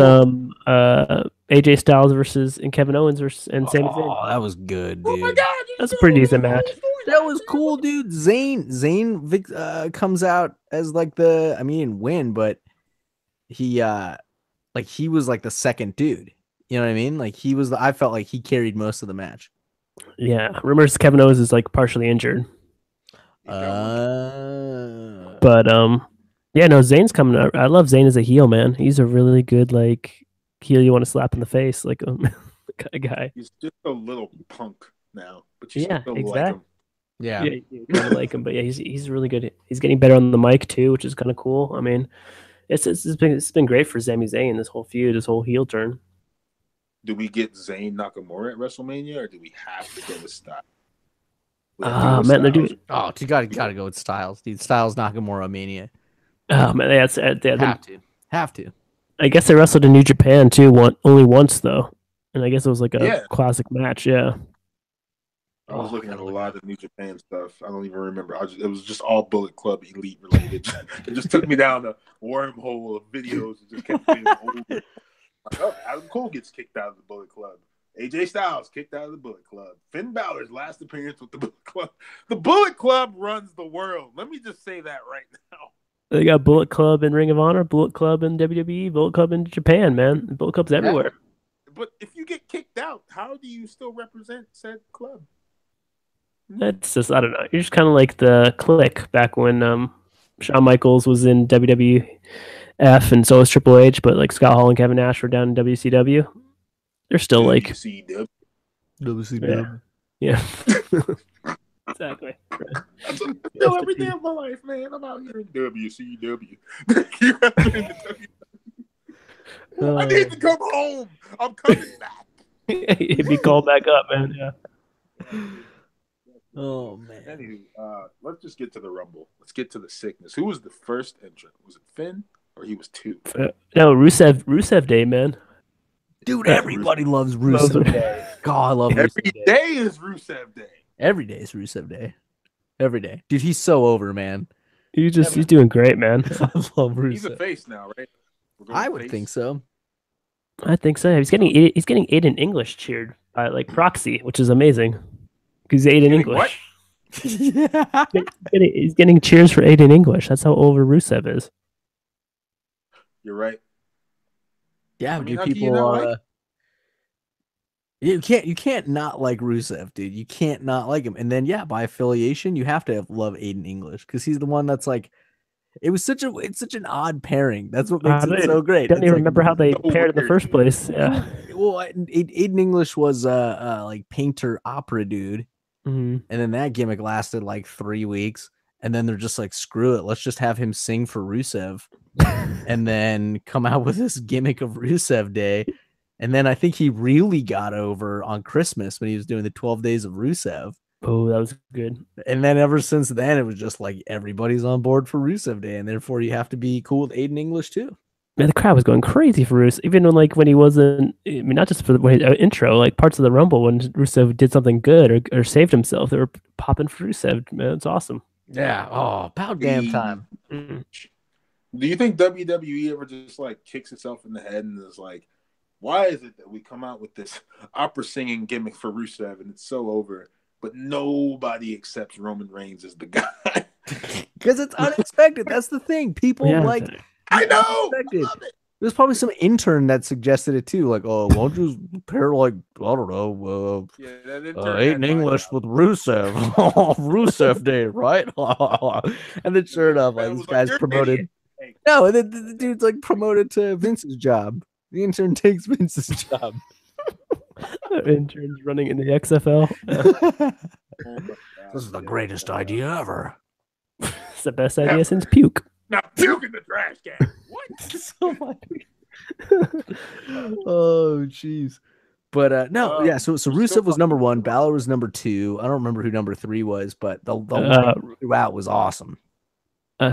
AJ Styles and Kevin Owens and Sami Zayn. Oh, that was good, dude. Oh my God, that's a pretty decent match. That was cool, dude. Zayn comes out as like he didn't win, but he was like the second dude. You know what I mean? Like I felt like he carried most of the match. Yeah. Rumors Kevin Owens is like partially injured. Yeah, no, Zayn's coming out. I love Zayn as a heel, man. He's a really good like heel you want to slap in the face, like a kind of guy. He's just a little punk now, but you still exactly. Like him. Yeah, you kind of like him, but yeah, he's really good. He's getting better on the mic too, which is kind of cool. I mean, it's been great for Sami Zayn, this whole feud, this whole heel turn. Do we get Zayn Nakamura at WrestleMania, or do we have to go with Styles? Man, they're doing. Oh, you gotta go with Styles, dude. Styles Nakamura Mania. Oh man, have to. I guess they wrestled in New Japan too, only once though, and I guess it was like a classic match. Yeah. I was looking at a lot of New Japan stuff. I don't even remember. It was just all Bullet Club Elite related. It just took me down a wormhole of videos. It just kept getting older. Adam Cole gets kicked out of the Bullet Club. AJ Styles kicked out of the Bullet Club. Finn Balor's last appearance with the Bullet Club. The Bullet Club runs the world. Let me just say that right now. They got Bullet Club in Ring of Honor, Bullet Club in WWE, Bullet Club in Japan, man. Bullet Club's everywhere. But if you get kicked out, how do you still represent said club? That's just, I don't know. You're just kind of like the Click back when Shawn Michaels was in WWF and so was Triple H, but like Scott Hall and Kevin Nash were down in WCW. They're still WCW. Yeah. Exactly. Right. That's what I do every day of my life, man. I'm out here in WCW. I need to come home. I'm coming back. He'd be called back up, man. Yeah. Oh man. Anywho, let's just get to the Rumble. Let's get to the sickness. Who was the first entrant? Was it Finn or he was 2? No, Rusev Day, man. Dude, everybody loves Rusev Day. God, I love Rusev Every day is Rusev Day. Every day is Rusev Day. Every day. Dude, he's so over, man. He's doing great, man. I love Rusev. He's a face now, right? I would think so. I think so. He's getting Aiden English cheered by like proxy, which is amazing. Because Aiden English. He's getting cheers for Aiden English. That's how over Rusev is. You're right. Yeah, dude, people are. You can't not like Rusev, dude. You can't not like him. And then by affiliation, you have to love Aiden English because he's the one that's like. It's such an odd pairing. That's what makes it so great. I don't even remember how they paired in the first place. Yeah. Well, Aiden English was like painter opera dude, and then that gimmick lasted like 3 weeks, and then they're just like, screw it, let's just have him sing for Rusev, and then come out with this gimmick of Rusev Day. And then I think he really got over on Christmas when he was doing the 12 days of Rusev. Oh, that was good. And then ever since then, it was just like everybody's on board for Rusev Day, and therefore you have to be cool with Aiden English too. Man, the crowd was going crazy for Rusev, even when he wasn't. I mean, not just for the intro, like parts of the Rumble when Rusev did something good or saved himself, they were popping for Rusev. Man, it's awesome. Yeah. Oh, about damn time. Do you think WWE ever just like kicks itself in the head and is like, why is it that we come out with this opera singing gimmick for Rusev and it's so over? but nobody accepts Roman Reigns as the guy. Because it's unexpected. That's the thing. People like. I know. Unexpected. I love it. There's probably some intern that suggested it too. Like, oh, won't you pair like I don't know, That intern Aiden had English my with Rusev, Rusev Day, right? And then sure enough, like this guy's "You're an promoted. idiot." Hey, No, and then the dude's like promoted to Vince's job. The intern takes Vince's job. Interns running in the XFL. oh my God, This is the greatest idea ever. It's the best idea since puke. Now puke in the trash can. What? So much. Oh, jeez. But no, yeah. So Rusev was number 1. Balor was number 2. I don't remember who number 3 was, but the line throughout was awesome.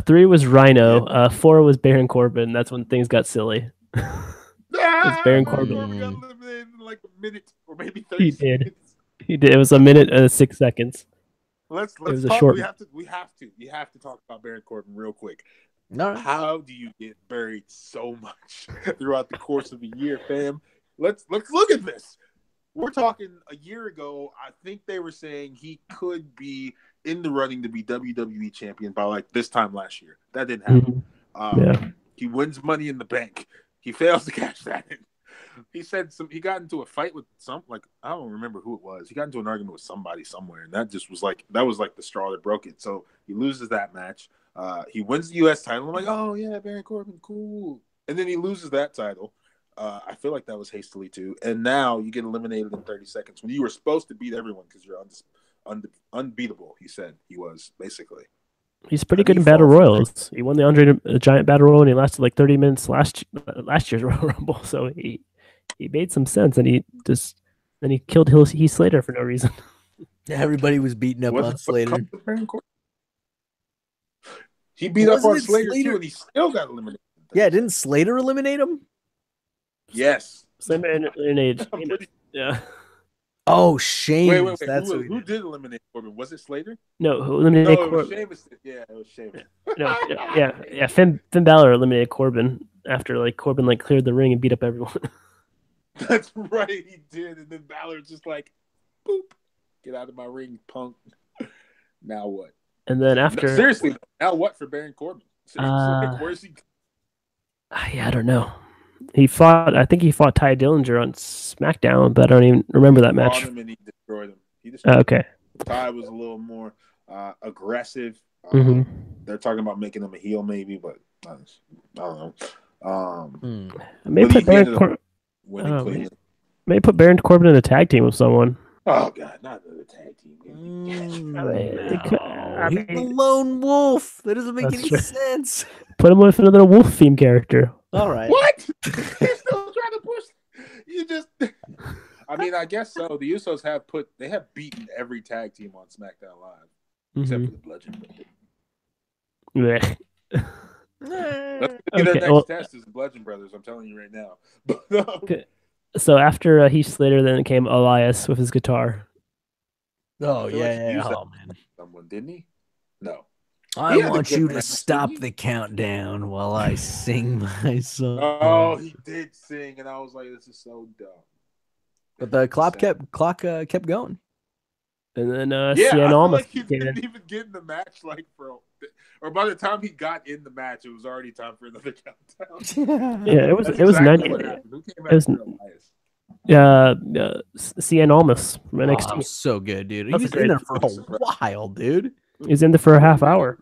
3 was Rhino. 4 was Baron Corbin. That's when things got silly. It's Baron Corbin. Got eliminated in like a minute or maybe 30 He did. seconds. He did. It was a minute and 6 seconds. Let's was a talk. short- We have to talk about Baron Corbin real quick. No, How do you get buried so much throughout the course of a year, fam? Let's look at this. We're talking a year ago. I think they were saying he could be in the running to be WWE champion by like this time last year. That didn't happen. Yeah. He wins Money in the Bank. He fails to cash that in. He said he got into a fight with I don't remember who it was. He got into an argument with somebody somewhere, and that was like the straw that broke it. So he loses that match. He wins the U.S. title. I'm like, oh yeah, Baron Corbin, cool. And then he loses that title. I feel like that was hastily too. And now you get eliminated in 30 seconds when you were supposed to beat everyone because you're unbeatable. He said he was basically. He's pretty good in battle royals. He won the Andre the Giant battle royal, and he lasted like 30 minutes last year's Royal Rumble. So he made some sense, and he killed Heath Slater for no reason. Yeah, everybody was beating up on Slater. He beat up on Slater too, and he still got eliminated. Yeah, didn't Slater eliminate him? Yes. Same age. Yeah. Oh, Shane. Wait. Who did eliminate Corbin? Was it Slater? No, who eliminated Corbin? Sheamus. Yeah, it was Sheamus. No, yeah. Finn Balor eliminated Corbin after like Corbin like cleared the ring and beat up everyone. That's right, he did. And then Balor just like, boop, get out of my ring, punk. Now what? And then after, no, seriously, now what for Baron Corbin? Where's he? Yeah, I don't know. I think he fought Ty Dillinger on SmackDown, but I don't even remember that match. Him and he destroyed him. Okay. Ty was a little more aggressive. They're talking about making him a heel, maybe, but I don't know. May put Baron Corbin in a tag team with someone. Oh God, not another tag team. He's a lone wolf. That doesn't make any sense. Put him with another wolf theme character. All right. What? You're still trying to push. You just. I mean, I guess so. The Usos have beaten every tag team on SmackDown Live, except for the Bludgeon Brothers. Let's get their next test is the Bludgeon Brothers. I'm telling you right now. Okay. So after Heath Slater, then came Elias with his guitar. Oh yeah. Oh man, someone didn't he? No. I want you to stop the countdown while I sing my song. Oh, he did sing, and I was like, "This is so dumb." But the clock kept going. And then Cien almost he didn't even get in the match, or by the time he got in the match, it was already time for another countdown. Yeah, it was 90. Who came after Elias? Cien almost from NXT. Oh, so good, dude. He was in there for a while, dude. He's in there for a half hour.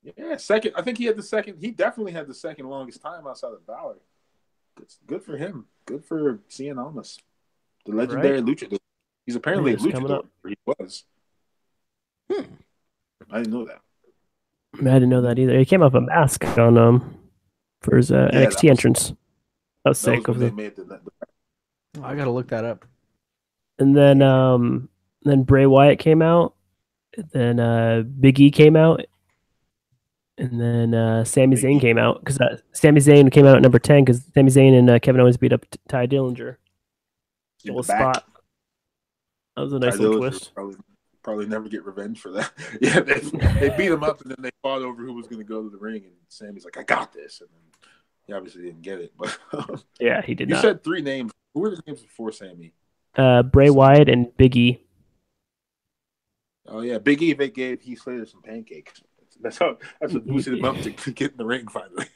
Yeah, second. I think he had the second. He definitely had the second longest time outside of Balor. Good for him. Good for Cien Almas, the legendary luchador. He's apparently a luchador. He was. I didn't know that. I didn't know that either. He came up a mask on for his NXT entrance. That was sick. I gotta look that up. And then Bray Wyatt came out. Then Big E came out. And then Sami Zayn came out because Sami Zayn came out at number 10 because Sami Zayn and Kevin Owens beat up Ty Dillinger. Little spot. That was a nice little twist. Probably never get revenge for that. Yeah, they beat him up and then they fought over who was going to go to the ring, and Sammy's like, "I got this," and then he obviously didn't get it. But yeah, he did. You said 3 names. Who were the names before Sammy? Bray Wyatt and Big E. Oh yeah, Big E gave Heath Slater some pancakes. That's what boosted him up to get in the ring finally.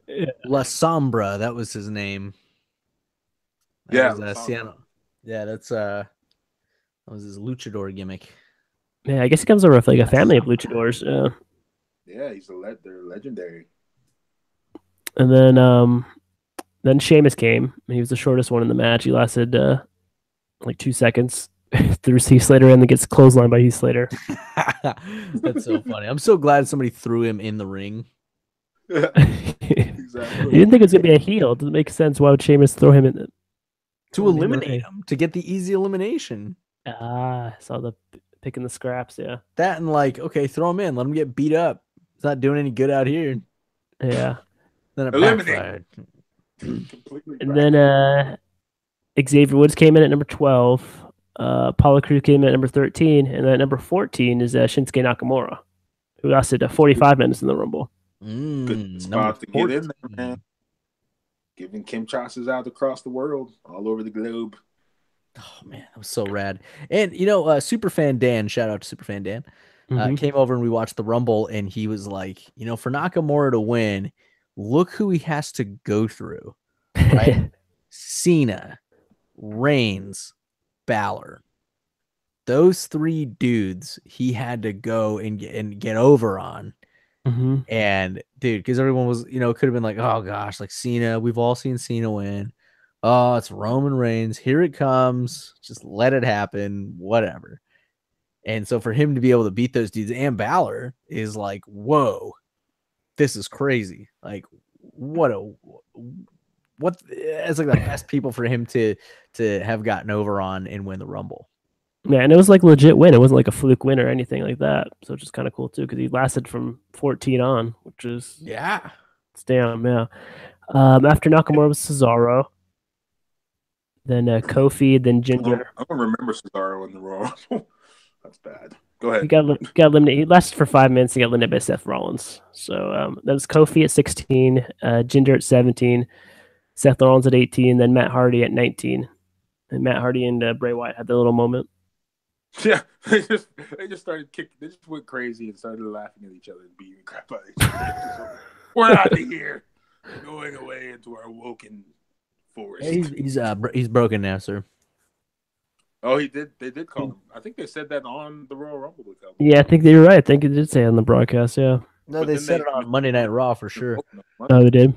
Yeah. La Sombra, that was his name. That was Sienna. Yeah, that was his luchador gimmick. Yeah, I guess he comes over with like a family of luchadors. Yeah, they're legendary. And then Sheamus came. He was the shortest one in the match. He lasted like 2 seconds. Threw Heath Slater in and gets clotheslined by Heath Slater. That's so funny. I'm so glad somebody threw him in the ring. Yeah, exactly. You didn't think it was gonna be a heel. It doesn't make sense. Why would Sheamus throw him in? To eliminate him, to get the easy elimination. I saw the picking the scraps. Yeah. That and like, okay, throw him in, let him get beat up. It's not doing any good out here. Yeah. Then it Eliminate. backfired. And then Xavier Woods came in at number 12. Apollo Crews came in at number 13, and then at number 14 is Shinsuke Nakamura, who lasted 45 minutes in the Rumble. Good spot to get in there, man. Giving Kim Chasses out across the world, all over the globe. Oh man, that was so rad. And Superfan Dan, shout out to Superfan Dan, came over and we watched the Rumble, and he was like, for Nakamura to win, look who he has to go through, right? Cena, Reigns, Balor. Those three dudes he had to go and get over on. Mm-hmm. And dude, because everyone was, could have been like, oh gosh, like Cena, we've all seen Cena win. Oh, it's Roman Reigns. Here it comes. Just let it happen. Whatever. And so for him to be able to beat those dudes and Balor is like, whoa, this is crazy. Like, what it's like the best people for him to have gotten over on and win the Rumble. Yeah, and it was like legit win. It wasn't like a fluke win or anything like that. So it's just kind of cool too, because he lasted from 14 on, which is it's damn, yeah. After Nakamura was Cesaro, then Kofi, then Ginger. I don't remember Cesaro in the Royal Rumble. That's bad. Go ahead. He got eliminated. He lasted for 5 minutes. He got eliminated by Seth Rollins. So that was Kofi at 16, Ginger at 17, Seth Rollins at 18, then Matt Hardy at 19. And Matt Hardy and Bray Wyatt had their little moment. Yeah, they just started kicking. They just went crazy and started laughing at each other and beating the crap out of each other. We're out of here. We're going away into our woken forest. He's broken now, sir. Oh, he did. They did call him. I think they said that on the Royal Rumble. Yeah, I think they were right. I think it did say it on the broadcast. Yeah. No, but they said it on Monday Night Raw for sure. Oh, they did.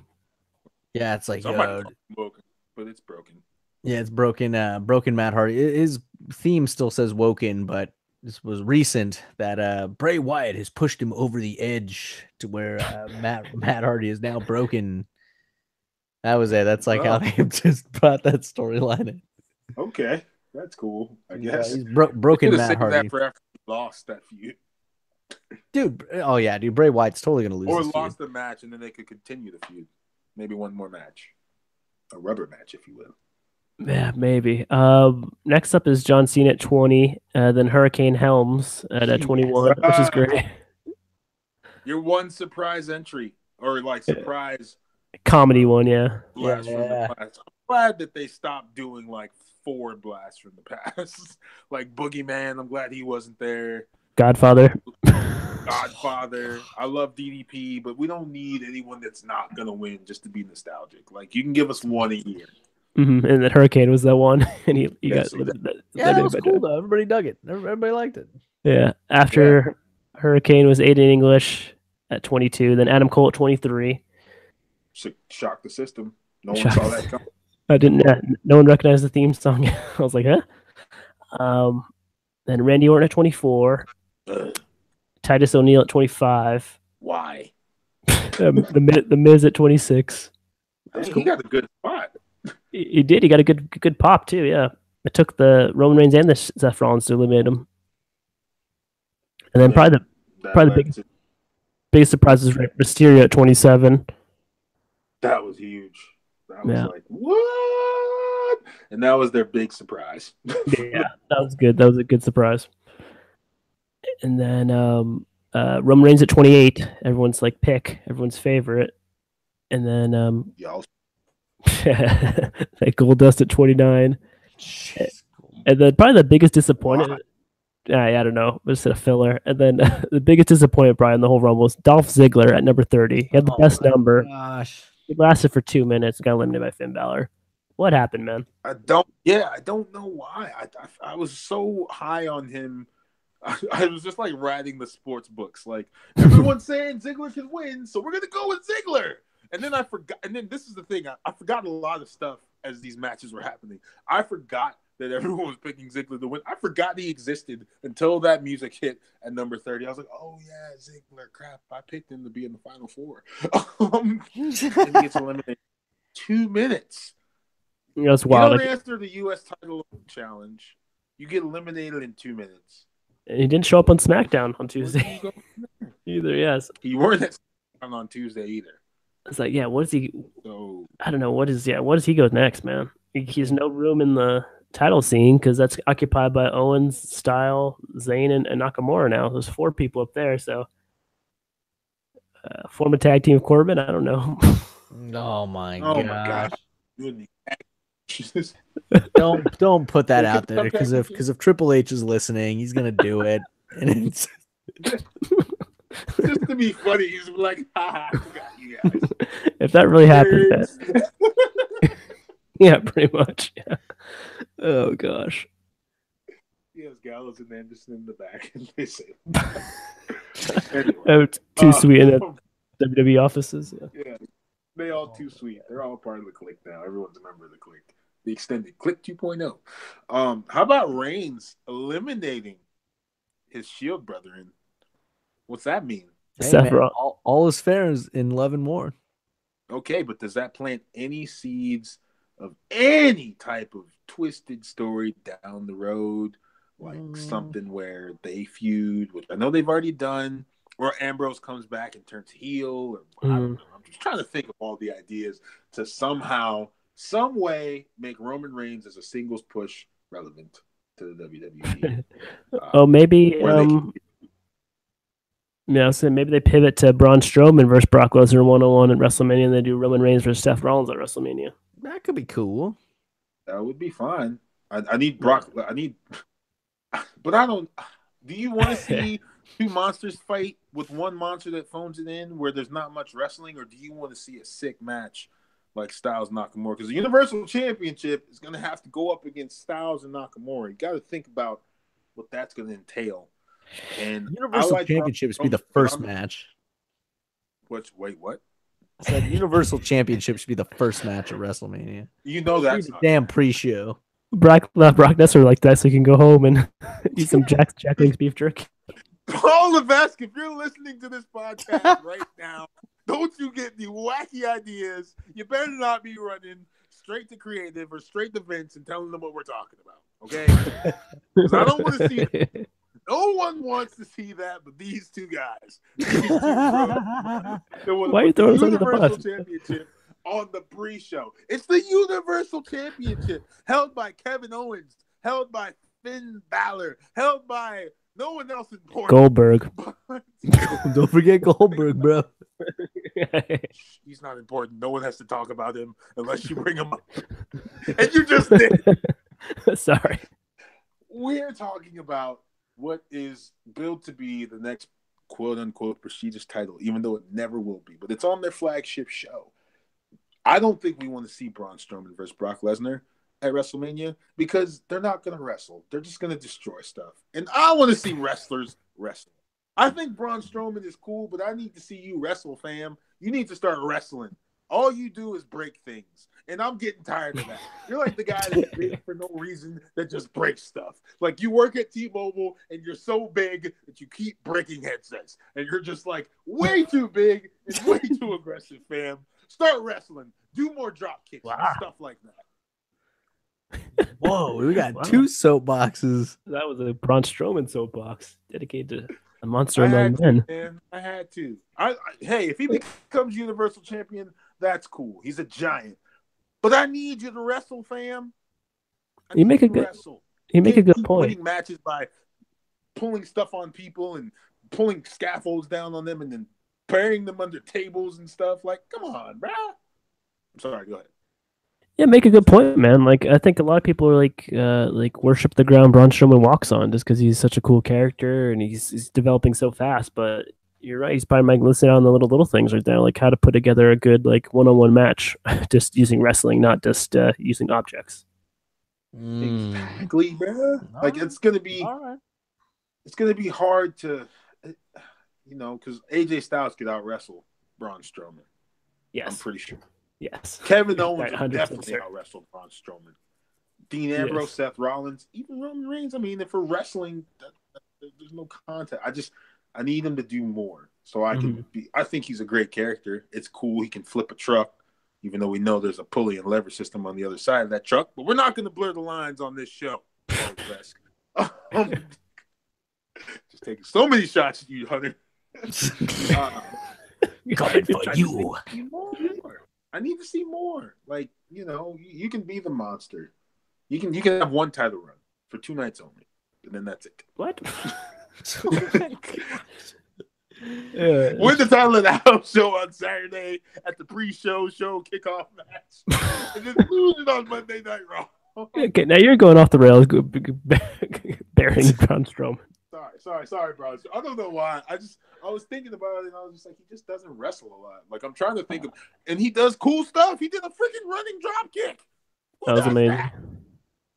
Yeah, it's like woken, but it's broken. Yeah, it's broken. Broken Matt Hardy. His theme still says woken, but this was recent that Bray Wyatt has pushed him over the edge to where Matt Hardy is now broken. That was it. That's like how they just brought that storyline in. Okay, that's cool. I guess he's broken Matt Hardy. That for after he lost that feud, dude. Oh yeah, dude. Bray Wyatt's totally gonna lose. Or lost the match, and then they could continue the feud. Maybe one more match, a rubber match, if you will. Yeah, maybe. Next up is John Cena at 20, then Hurricane Helms at 21, which is great. Your one surprise entry, or like surprise comedy one, yeah. Blast from the past. I'm glad that they stopped doing like 4 blasts from the past. Like Boogeyman, I'm glad he wasn't there. Godfather. I love DDP, but we don't need anyone that's not gonna win just to be nostalgic. Like you can give us one a year. Mm-hmm. And the Hurricane was that one, and he got that was cool though. Everybody dug it. Everybody liked it. Yeah. After Hurricane was Aiden English at 22, then Adam Cole at 23. Shocked the system. No one saw that coming. I didn't. No one recognized the theme song. I was like, huh? Then Randy Orton at 24. Titus O'Neil at 25. Why? The Miz at 26. He got a good spot. He did. He got a good pop too. Yeah, it took the Roman Reigns and the Seth Rollins to eliminate him. And then probably the biggest surprise is Mysterio at 27. That was huge. That was like what? And that was their big surprise. Yeah, that was good. That was a good surprise. And then Roman Reigns at 28. Everyone's like pick. Everyone's favorite. And then y'all. that Goldust at 29. And then probably the biggest disappointment. I don't know. It's a filler. And then the biggest disappointment, Brian, the whole Rumble was Dolph Ziggler at number 30. He had the best number. Gosh. It lasted for 2 minutes. Got eliminated by Finn Balor. What happened, man? I don't know why. I was so high on him. I was just like writing the sports books. Like, everyone's saying Ziggler can win, so we're gonna go with Ziggler. And then I forgot. And then this is the thing. I forgot a lot of stuff as these matches were happening. I forgot that everyone was picking Ziggler to win. I forgot he existed until that music hit at number 30. I was like, oh yeah, Ziggler. Crap, I picked him to be in the final four. And he gets eliminated 2 minutes. That's wild. You don't answer the U.S. title challenge. You get eliminated in 2 minutes. And he didn't show up on SmackDown on Tuesday either. Yes, he weren't at SmackDown on Tuesday either. It's like, yeah, what is he? So I don't know. What does he go next, man? He's no room in the title scene because that's occupied by Owens, Style, Zayn, and Nakamura now. There's 4 people up there. So form a tag team of Corbin. I don't know. Oh my gosh. God. Don't put that out there because if Triple H is listening, he's gonna do it. And it's just to be funny, he's like, ha, I forgot you guys. If that really happens, yeah, pretty much. Yeah. Oh gosh. He has Gallows and Anderson in the back, and they say, anyway, too sweet in the WWE offices. Yeah, they all too sweet. They're all part of the clique now. Everyone's a member of the clique. The extended clique 2.0. How about Reigns eliminating his Shield brethren? What's that mean? Hey, man, all is fair in love and war. Okay, but does that plant any seeds of any type of twisted story down the road? Like something where they feud, which I know they've already done, or Ambrose comes back and turns heel. Or, I don't know. I'm just trying to think of all the ideas to somehow, some way, make Roman Reigns as a singles push relevant to the WWE. Maybe. Yeah, so maybe they pivot to Braun Strowman versus Brock Lesnar 101 at WrestleMania, and they do Roman Reigns versus Seth Rollins at WrestleMania. That could be cool. That would be fine. I need Brock. But I don't. Do you want to see 2 monsters fight with one monster that phones it in, where there's not much wrestling, or do you want to see a sick match like Styles Nakamura? Because the Universal Championship is going to have to go up against Styles and Nakamura. You got to think about what that's going to entail. And Universal Championships be the first match. Wait, what? I said Universal Championship should be the first match at WrestleMania. You know that's damn pre-show. Brock Lesnar like that, so he can go home and eat some Jack Link's beef jerky. Paul Levesque, if you're listening to this podcast right now, don't you get the wacky ideas. You better not be running straight to creative or straight to Vince and telling them what we're talking about. Okay? Because I don't want to see it. No one wants to see that, but these 2 guys. Why are you throwing us under the bus? Championship on the pre-show. It's the Universal Championship held by Kevin Owens, held by Finn Balor, held by no one else important. Goldberg. Don't forget Goldberg, bro. He's not important. No one has to talk about him unless you bring him up. And you just did. Sorry. We're talking about what is billed to be the next quote-unquote prestigious title, even though it never will be. But it's on their flagship show. I don't think we want to see Braun Strowman versus Brock Lesnar at WrestleMania because they're not going to wrestle. They're just going to destroy stuff. And I want to see wrestlers wrestle. I think Braun Strowman is cool, but I need to see you wrestle, fam. You need to start wrestling. All you do is break things. And I'm getting tired of that. You're like the guy that's big for no reason that just breaks stuff. Like you work at T-Mobile and you're so big that you keep breaking headsets. And you're just like way too big and way too aggressive, fam. Start wrestling. Do more drop kicks and stuff like that. Whoa, we got 2 soapboxes. That was a Braun Strowman soapbox dedicated to a monster among men. I had to. Hey, if he becomes Universal Champion, that's cool. He's a giant. But I need you to wrestle, fam. You make a good point. Winning matches by pulling stuff on people and pulling scaffolds down on them and then burying them under tables and stuff. Like, come on, bro. I'm sorry, go ahead. Yeah, make a good point, man. Like, I think a lot of people are like worship the ground Braun Strowman walks on just because he's such a cool character and he's developing so fast. But you're right, he's probably missing out on the little things right there, like how to put together a good like one-on-one match, just using wrestling, not just using objects. Exactly, bro. Like it's gonna be hard to, because AJ Styles could out wrestle Braun Strowman. Yes, I'm pretty sure. Yes, Kevin Owens Right, would 100% definitely sure. out wrestle Braun Strowman. Dean Ambrose, Yes. Seth Rollins, even Roman Reigns. I mean, if for wrestling, there's no contact. I need him to do more so I can be. I think he's a great character. It's cool. He can flip a truck, even though we know there's a pulley and lever system on the other side of that truck. But we're not going to blur the lines on this show. Levesque. Just taking so many shots at you, Hunter. Coming for you. I need to see more. Like, you can be the monster. You can have one title run for 2 nights only, and then that's it. What? Win the title of the house show on Saturday at the pre-show kickoff match, and then lose it on Monday Night Raw. Okay, now you're going off the rails, bearing Braun Strowman. Sorry, bro. I don't know why. I was thinking about it, and I was just like, he just doesn't wrestle a lot. Like, I'm trying to think of, and he does cool stuff. He did a freaking running drop kick. That was amazing. That?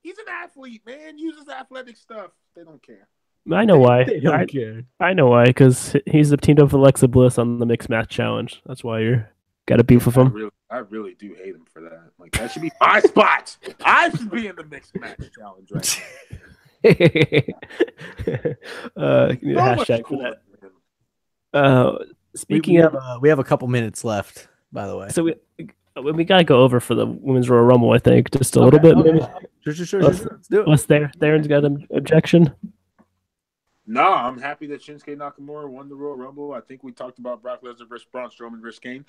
He's an athlete, man. Uses athletic stuff. They don't care. I know why. They don't care. I know why, because he's teamed up with Alexa Bliss on the mixed match challenge. That's why you're got a beef with him. I really do hate him for that. Like, that should be my spot. I should be in the mixed match challenge right now. Hashtag for that. Speaking of, we have a couple minutes left, by the way. So we gotta go over for the Women's Royal Rumble. I think just a little bit, maybe. Sure. Let's do it. What's there? Theron's got an objection. No, I'm happy that Shinsuke Nakamura won the Royal Rumble. I think we talked about Brock Lesnar versus Braun Strowman versus Kane.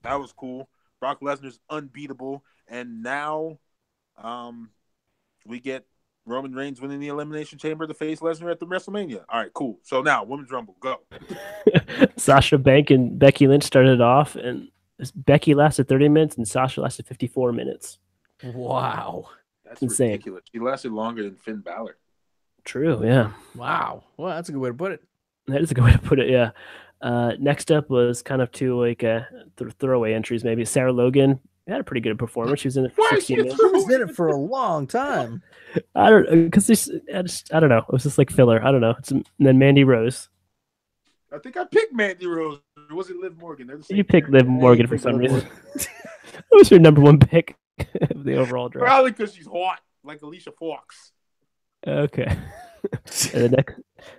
That was cool. Brock Lesnar's unbeatable, and now, we get Roman Reigns winning the Elimination Chamber to face Lesnar at the WrestleMania. All right, cool. So now, Women's Rumble, go. Sasha Banks and Becky Lynch started off, and Becky lasted 30 minutes, and Sasha lasted 54 minutes. Wow. That's insane. Ridiculous. She lasted longer than Finn Balor. True, yeah. Wow. Well, that's a good way to put it. That is a good way to put it, yeah. Next up was kind of two throwaway entries, maybe. Sarah Logan had a pretty good performance. She was in it for 16 minutes. She was in it for a long time. I don't know, because I don't know. It was just like filler. I don't know. And then Mandy Rose. I think I picked Mandy Rose. Or was it Liv Morgan? You picked Liv Morgan for some reason. That was your number one pick of the overall draft. Probably because she's hot, like Alicia Fox. Okay. And the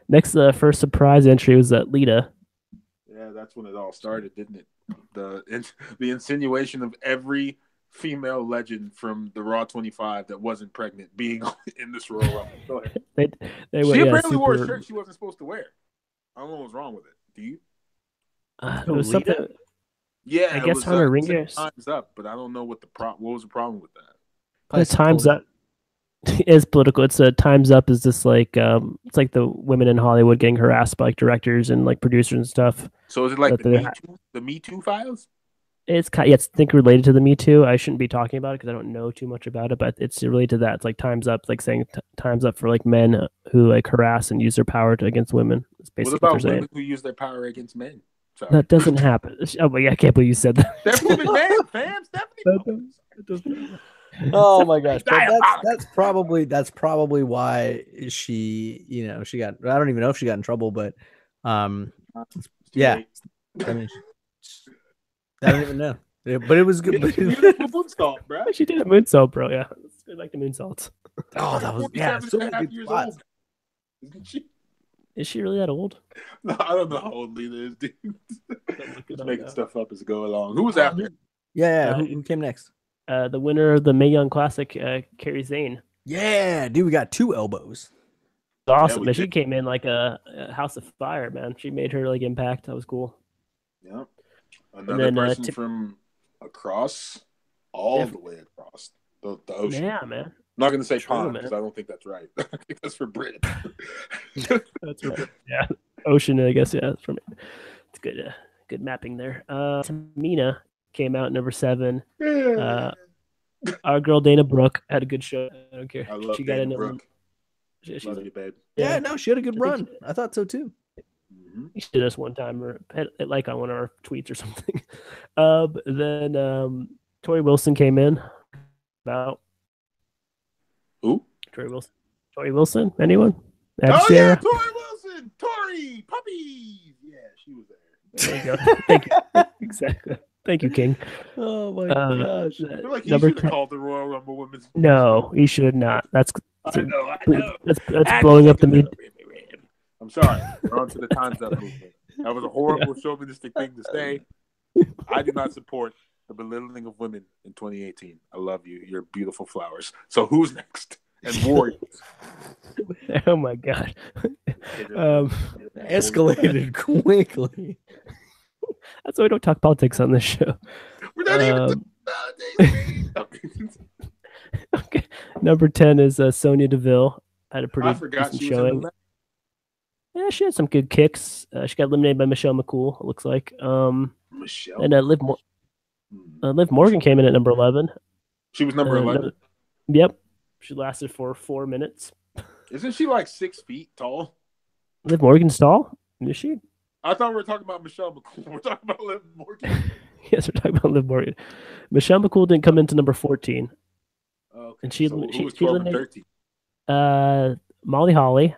next first surprise entry was Lita. Yeah, that's when it all started, didn't it? The insinuation of every female legend from the Raw 25 that wasn't pregnant being in this Royal Rumble. Go ahead. She apparently wore a shirt she wasn't supposed to wear. I don't know what was wrong with it. Do you? It was something. Yeah, I guess Hunter Ringers. Time's up, but I don't know what was the problem with that. The Time's Up is political. It's a Time's Up is just like it's like the women in Hollywood getting harassed by like directors and like producers and stuff. So is it like the Me Too files? It's I think related to the Me Too. I shouldn't be talking about it because I don't know too much about it, but it's related to that. It's like Time's Up, like saying Time's Up for like men who like harass and use their power against women. It's basically what about women who use their power against men? Sorry. That doesn't happen. Oh, but yeah, I can't believe you said that. Stephanie McMahon, fam. Stephanie. Oh my gosh, that's probably why she got. I don't even know if she got in trouble, but yeah. I mean, I don't even know, but it was good. She did a moonsault, bro. She did a moonsault, bro. Yeah, I like the moonsaults. Oh, that was so many good spots. Isn't she? Is she really that old? No, I don't know how old Lita is, dude. Just making stuff up as I go along. Who was after? Yeah, who came next? The winner of the Mae Young Classic, Kairi Sane. Yeah, dude, we got 2 elbows. Awesome, man. She came in like a house of fire, man. She made her like impact. That was cool. Yeah. Another person from across, all the way across the ocean. Yeah, man. I'm not going to say pond because I don't think that's right. I think that's for Brit. That's right. Yeah, ocean. I guess. Yeah, it's good. Good mapping there. Tamina came out number 7. Our girl Dana Brooke had a good show. I don't care. I love She got Dana in. Brooke. She's Love you, babe. Yeah, no, she had a good run. I thought so too. She did us one time, or had like on one of our tweets or something. Then Tori Wilson came in. About Who? Tori Wilson. Tori Wilson. Anyone? Oh yeah, Tori Wilson. Tori puppies. Yeah, she was there. There you go. Thank you. Exactly. Thank you, King. Oh my gosh! I feel like you should have called the Royal Rumble Women's. No, he should not. That's I know. That's blowing up the media. I'm sorry. We're on to the Time's Up movement. That was a horrible chauvinistic thing to say. I do not support the belittling of women in 2018. I love you. You're beautiful flowers. So who's next? And Warriors. Oh my god. Escalated quickly. That's why we don't talk politics on this show. We're not even talking about politics. Okay. Number 10 is Sonya Deville. Had a pretty forgot decent she was in showing. the Yeah, she had some good kicks. She got eliminated by Michelle McCool, it looks like. Michelle. And Liv Morgan came in at number 11. She was number 11. Yep. She lasted for 4 minutes. Isn't she like 6 feet tall? Liv Morgan's tall? Is she? I thought we were talking about Michelle McCool. We're talking about Liv Morgan. Yes, we're talking about Liv Morgan. Michelle McCool didn't come into number 14. Okay. And she who was she 12 and 13? Molly Holly.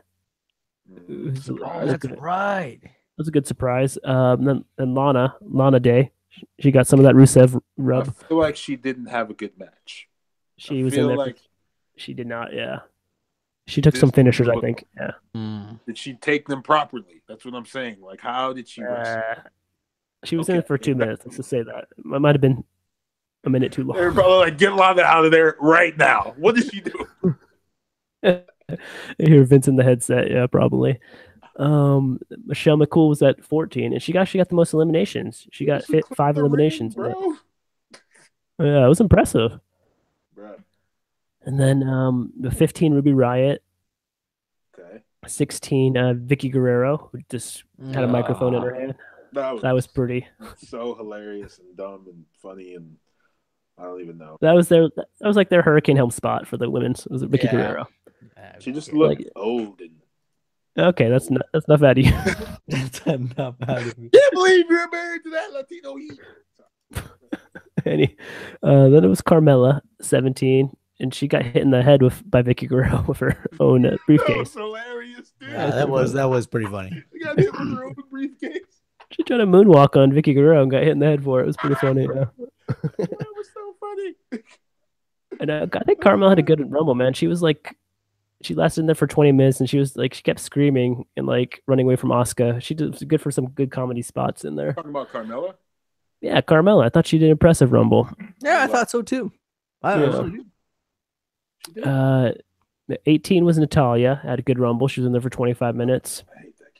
That's right. That was a good surprise. And Lana Day. She got some of that Rusev rub. I feel like she didn't have a good match. She was in there. She did not. Yeah. She took some finishers, I think. Yeah. Did she take them properly? That's what I'm saying. Like, how did she wrestle? She was in it for 2 minutes. Let's just say that. It might have been a minute too long. They're probably like, get Lana out of there right now. What did she do? I hear Vince in the headset. Yeah, probably. Michelle McCool was at 14, and she got the most eliminations. She got 5 eliminations. Bro. Yeah, it was impressive. Bro. And then the 15 Ruby Riott. Okay. 16 Vicky Guerrero, who just had a microphone in her hand. That was pretty. So hilarious and dumb and funny, and I don't even know. That was like their Hurricane Helm spot for the women's. Was it Vicky Guerrero? She just looked old and. Okay, that's not bad of you. That's not bad of you. Can't believe you're married to that Latino heat. Then it was Carmella, 17, and she got hit in the head by Vicky Guerrero with her own briefcase. That was hilarious, dude. Yeah, that was pretty funny. She got hit with her own briefcase. She tried to moonwalk on Vicky Guerrero and got hit in the head for it. It was pretty funny. Yeah. That was so funny. And I think Carmella had a good Rumble, man. She lasted in there for 20 minutes, and she kept screaming and like running away from Asuka. She did good for some good comedy spots in there. Talking about Carmella? Yeah, Carmella. I thought she did an impressive Rumble. Yeah, I thought so too. I don't know. 18 was Natalia. Had a good Rumble. She was in there for 25 minutes. I hate that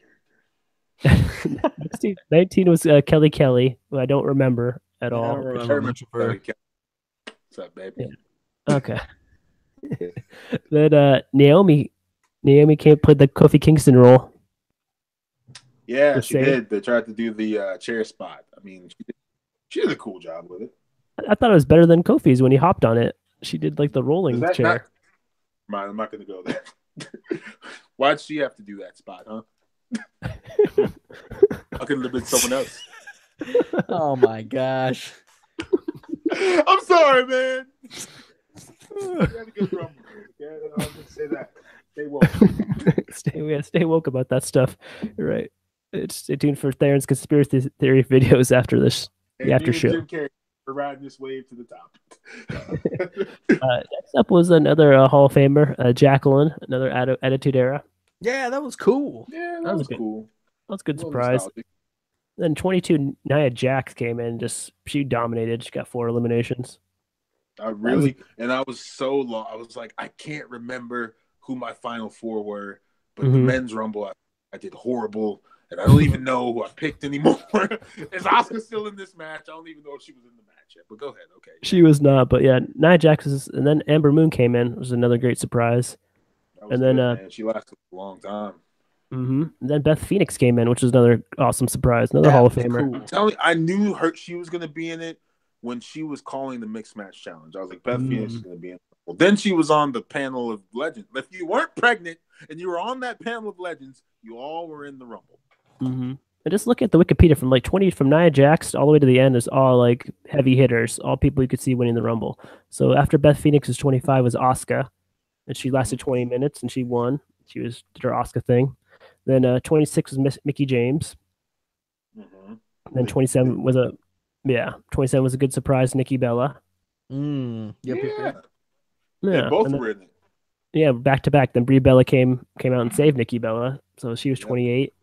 character. 19 was Kelly, who I don't remember at all. I remember much of her. What's up, baby? Yeah. Okay. Then Naomi played the Kofi Kingston role. Yeah, she did. They tried to do the chair spot. I mean, she did a cool job with it. I thought it was better than Kofi's when he hopped on it. She did like the rolling chair. I'm not going to go there. Why'd she have to do that spot, huh? I could have been someone else. Oh my gosh. I'm sorry, man. You had a good Rumble. Okay? I'm going to say that. Stay woke. Stay woke about that stuff. You're right. Stay tuned for Theron's conspiracy theory videos after this. The after show. Jim Carrey, we're riding this wave to the top. Next up was another Hall of Famer, Jacqueline, another Attitude Era. Yeah, that was cool. Yeah, that was cool. That was a good surprise. Nostalgic. Then 22 Nia Jax came in, she dominated. She got 4 eliminations. I was so long. I was like, I can't remember who my final 4 were, but the men's Rumble, I did horrible, and I don't even know who I picked anymore. Is Asuka still in this match? I don't even know if she was in the match yet, but go ahead. Okay. She was not, but yeah, Nia Jax and then Amber Moon came in. It was another great surprise. And then man. She lasted a long time. And then Beth Phoenix came in, which was another awesome surprise, another Hall of Famer. Cool. I'm telling you, I knew she was going to be in it, when she was calling the mixed match challenge. I was like, Beth Phoenix is going to be in. Well, then she was on the panel of legends. If you weren't pregnant and you were on that panel of legends, you all were in the Rumble. Mm-hmm. And just look at the Wikipedia from like 20 from Nia Jax all the way to the end is all like heavy hitters, all people you could see winning the Rumble. So after Beth Phoenix was 25 was Asuka, and she lasted 20 minutes and she won. She did her Asuka thing. Then 26 was Mickey James. Mm-hmm. Then 27 was 27 was a good surprise, Nikki Bella. Yep. Yeah, Yeah, both and then, were in it. yeah, back to back. Then Brie Bella came out and saved Nikki Bella, so she was 28.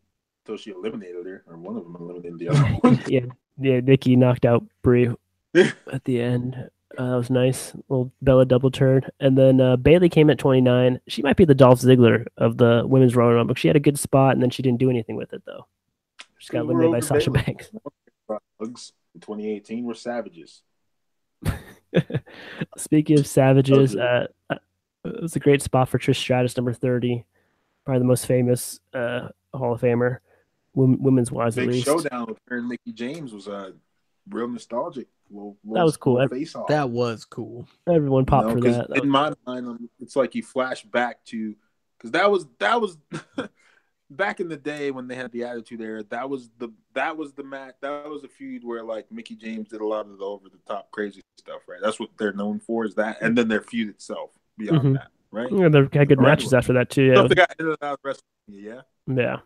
So she eliminated her, or one of them eliminated the other one. yeah, Nikki knocked out Brie at the end. That was nice. Little Bella double turn. And then Bailey came at 29. She might be the Dolph Ziggler of the women's Royal Rumble. She had a good spot, and then she didn't do anything with it, though. She got eliminated by Sasha Banks. In 2018 were savages. Speaking of savages, it was a great spot for Trish Stratus, number 30. Probably the most famous Hall of Famer, women's wise at least. Big showdown with her and Mickey James was real nostalgic. That was cool. That was cool. Everyone popped for that. In my mind, it's like you flash back to, because that was back in the day when they had the Attitude Era. That was the match. That was a feud where like Mickey James did a lot of the over the top crazy stuff, right? That's what they're known for, is that, and then their feud itself beyond that, right? Yeah, they had good matches after that too. Yeah, stuff that got in and out of WrestleMania. Yeah.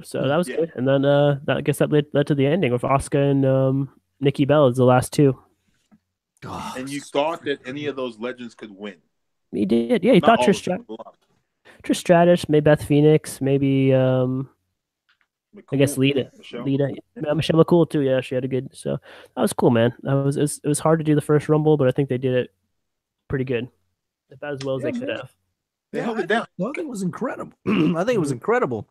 So that was good, and then I guess that led to the ending with Asuka and Nikki Bella as the last two. And you thought that any of those legends could win? He did. Yeah, he thought Trish Stratus, maybe Beth Phoenix, maybe I guess Lita. Michelle McCool too. Yeah, she had a good. So that was cool, man. It was hard to do the first Rumble, but I think they did it pretty good, about as well as they could have. They held it down. I think it was incredible. I think it was incredible.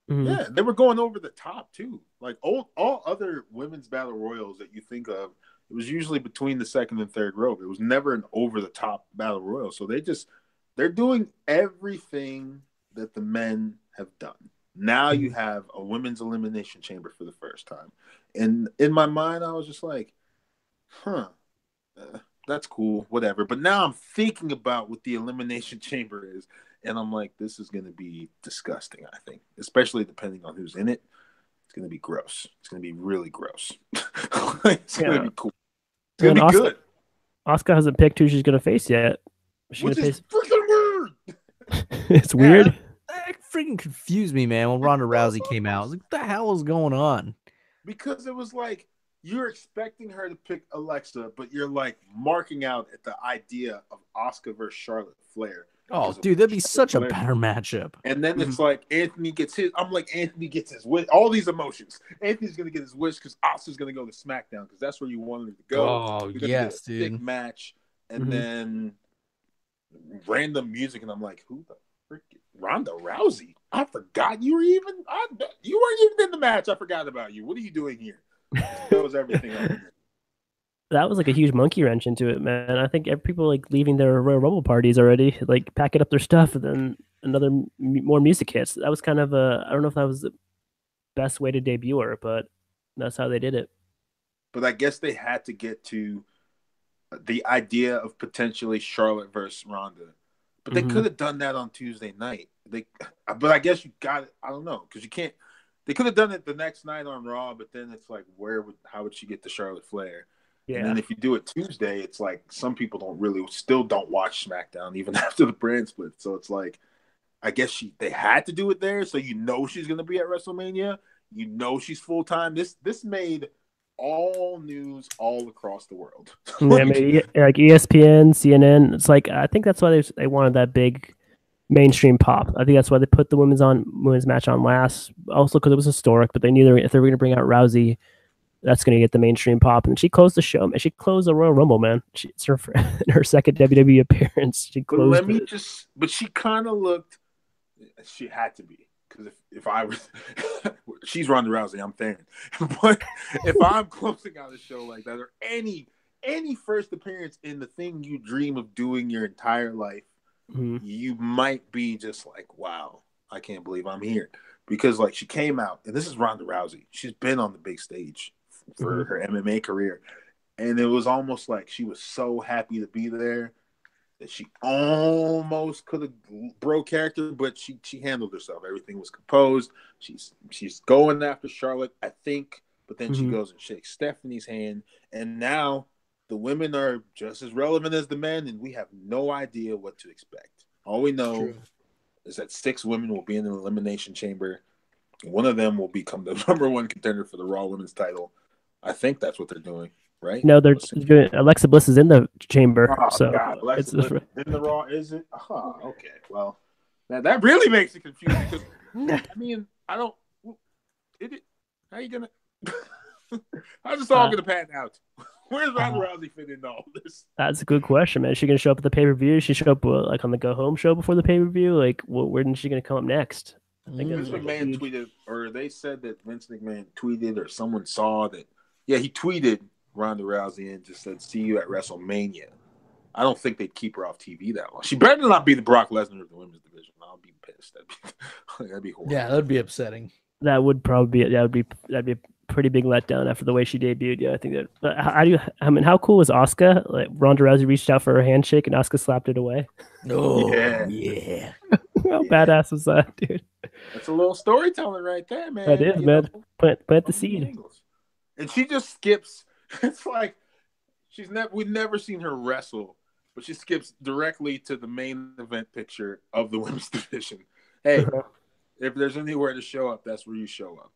Mm-hmm. Yeah, they were going over the top too. Like all other women's battle royals that you think of, it was usually between the second and third rope. It was never an over the top battle royal. So they're doing everything that the men have done. Now you have a women's elimination chamber for the first time. And in my mind, I was just like, that's cool, whatever. But now I'm thinking about what the elimination chamber is. And I'm like, this is going to be disgusting, I think, especially depending on who's in it. It's going to be gross. It's going to be really gross. It's going to be cool. It's going to be good. Asuka hasn't picked who she's going to face yet. Which is freaking weird. It's weird. That freaking confused me, man, when Ronda Rousey came out. I was like, what the hell is going on? Because it was like, you're expecting her to pick Alexa, but you're like marking out at the idea of Asuka versus Charlotte Flair. Oh, dude, that'd be such a better matchup. And then it's like Anthony gets his. I'm like, Anthony gets his wish. All these emotions. Anthony's gonna get his wish because Asuka's gonna go to SmackDown because that's where you wanted to go. Oh, yes, dude. Big match, and then random music, and I'm like, who the frick? Ronda Rousey? I forgot you were you weren't even in the match. I forgot about you. What are you doing here? That was everything. That was like a huge monkey wrench into it, man. I think people like leaving their Royal Rumble parties already, like packing up their stuff, and then more music hits. That was kind of I don't know if that was the best way to debut her, but that's how they did it. But I guess they had to get to the idea of potentially Charlotte versus Ronda. But they could have done that on Tuesday night. But I guess you got it. I don't know, because you can't. They could have done it the next night on Raw, but then it's like, how would she get to Charlotte Flair? Yeah. And then if you do it Tuesday, it's like some people still don't watch SmackDown even after the brand split. So it's like, I guess they had to do it there, so she's going to be at WrestleMania. She's full time. This made all news all across the world. Yeah, maybe like ESPN, CNN. It's like, I think that's why they wanted that big mainstream pop. I think that's why they put the women's match on last. Also because it was historic, but they knew if they were going to bring out Rousey, that's going to get the mainstream pop. And she closed the show, man. She closed the Royal Rumble, man. It's her second WWE appearance. She closed but she kind of looked, she had to be. Because if I was, she's Ronda Rousey, I'm Theron. But if I'm closing out a show like that, or any first appearance in the thing you dream of doing your entire life, you might be just like, wow, I can't believe I'm here. Because like she came out, and this is Ronda Rousey. She's been on the big stage for her MMA career. And it was almost like she was so happy to be there that she almost could have broke character, but she handled herself. Everything was composed. She's going after Charlotte, I think, but then she goes and shakes Stephanie's hand. And now the women are just as relevant as the men, and we have no idea what to expect. All we know is that 6 women will be in an elimination chamber. One of them will become the #1 contender for the Raw Women's title. I think that's what they're doing, right? No, they're doing. Alexa Bliss is in the chamber. Oh, so God. Alexa Bliss in the Raw, is it? Oh, okay. Well, now that really makes it confusing because, I mean, I don't. How you going to. How's this all going to pan out? Where's Ronda Rousey fit into all this? That's a good question, man. Is she going to show up at the pay-per-view? Is she show up like on the go-home show before the pay-per-view? Like, where is she going to come up next? I think Vince McMahon tweeted, or they said that Vince McMahon tweeted, or someone saw that. Yeah, he tweeted Ronda Rousey and just said, "See you at WrestleMania." I don't think they'd keep her off TV that long. She better not be the Brock Lesnar of the women's division. I'll be pissed. That'd be horrible. Yeah, that'd be upsetting. That would probably be that'd be a pretty big letdown after the way she debuted. Yeah, I think that. But how cool was Asuka? Like Ronda Rousey reached out for her handshake and Asuka slapped it away. Oh yeah. How badass was that, dude? That's a little storytelling right there, man. That is, man. Plant the seed. And she just skips. It's like we've never seen her wrestle, but she skips directly to the main event picture of the women's division. Hey, if there's anywhere to show up, that's where you show up.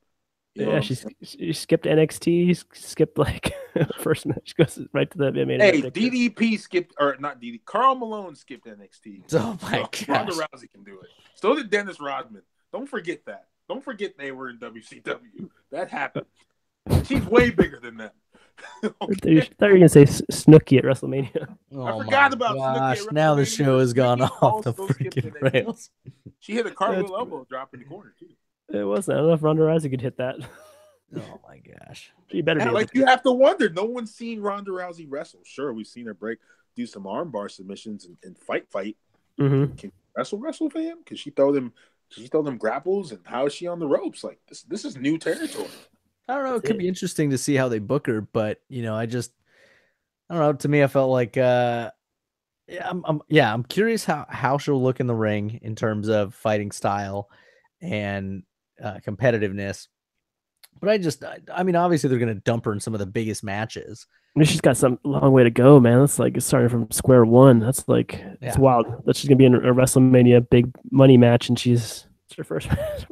You know she skipped NXT, skipped like first match, goes right to the main event. Hey, DDP skipped, or not DDP, Karl Malone skipped NXT. Oh my gosh. Ronda Rousey can do it. So did Dennis Rodman. Don't forget that. Don't forget they were in WCW. That happened. She's way bigger than that. Okay. I thought you were going to say Snooki at WrestleMania. Oh, I forgot about Snooki. Now the show has gone off the freaking rails. She hit a cartwheel elbow drop in the corner, too. It wasn't. I don't know if Ronda Rousey could hit that. Oh, my gosh. She better be. Like, you have to wonder. No one's seen Ronda Rousey wrestle. Sure, we've seen her do some armbar submissions and fight. Mm-hmm. Can wrestle for him? Can she throw them grapples? And how is she on the ropes? Like, this is new territory. I don't know. It could be interesting to see how they book her, but I don't know. To me, I felt like, I'm curious how she'll look in the ring in terms of fighting style and competitiveness. But I mean, obviously they're going to dump her in some of the biggest matches. I mean, she's got some long way to go, man. That's like starting from square one. That's like it's wild that she's going to be in a WrestleMania big money match, and it's her first match.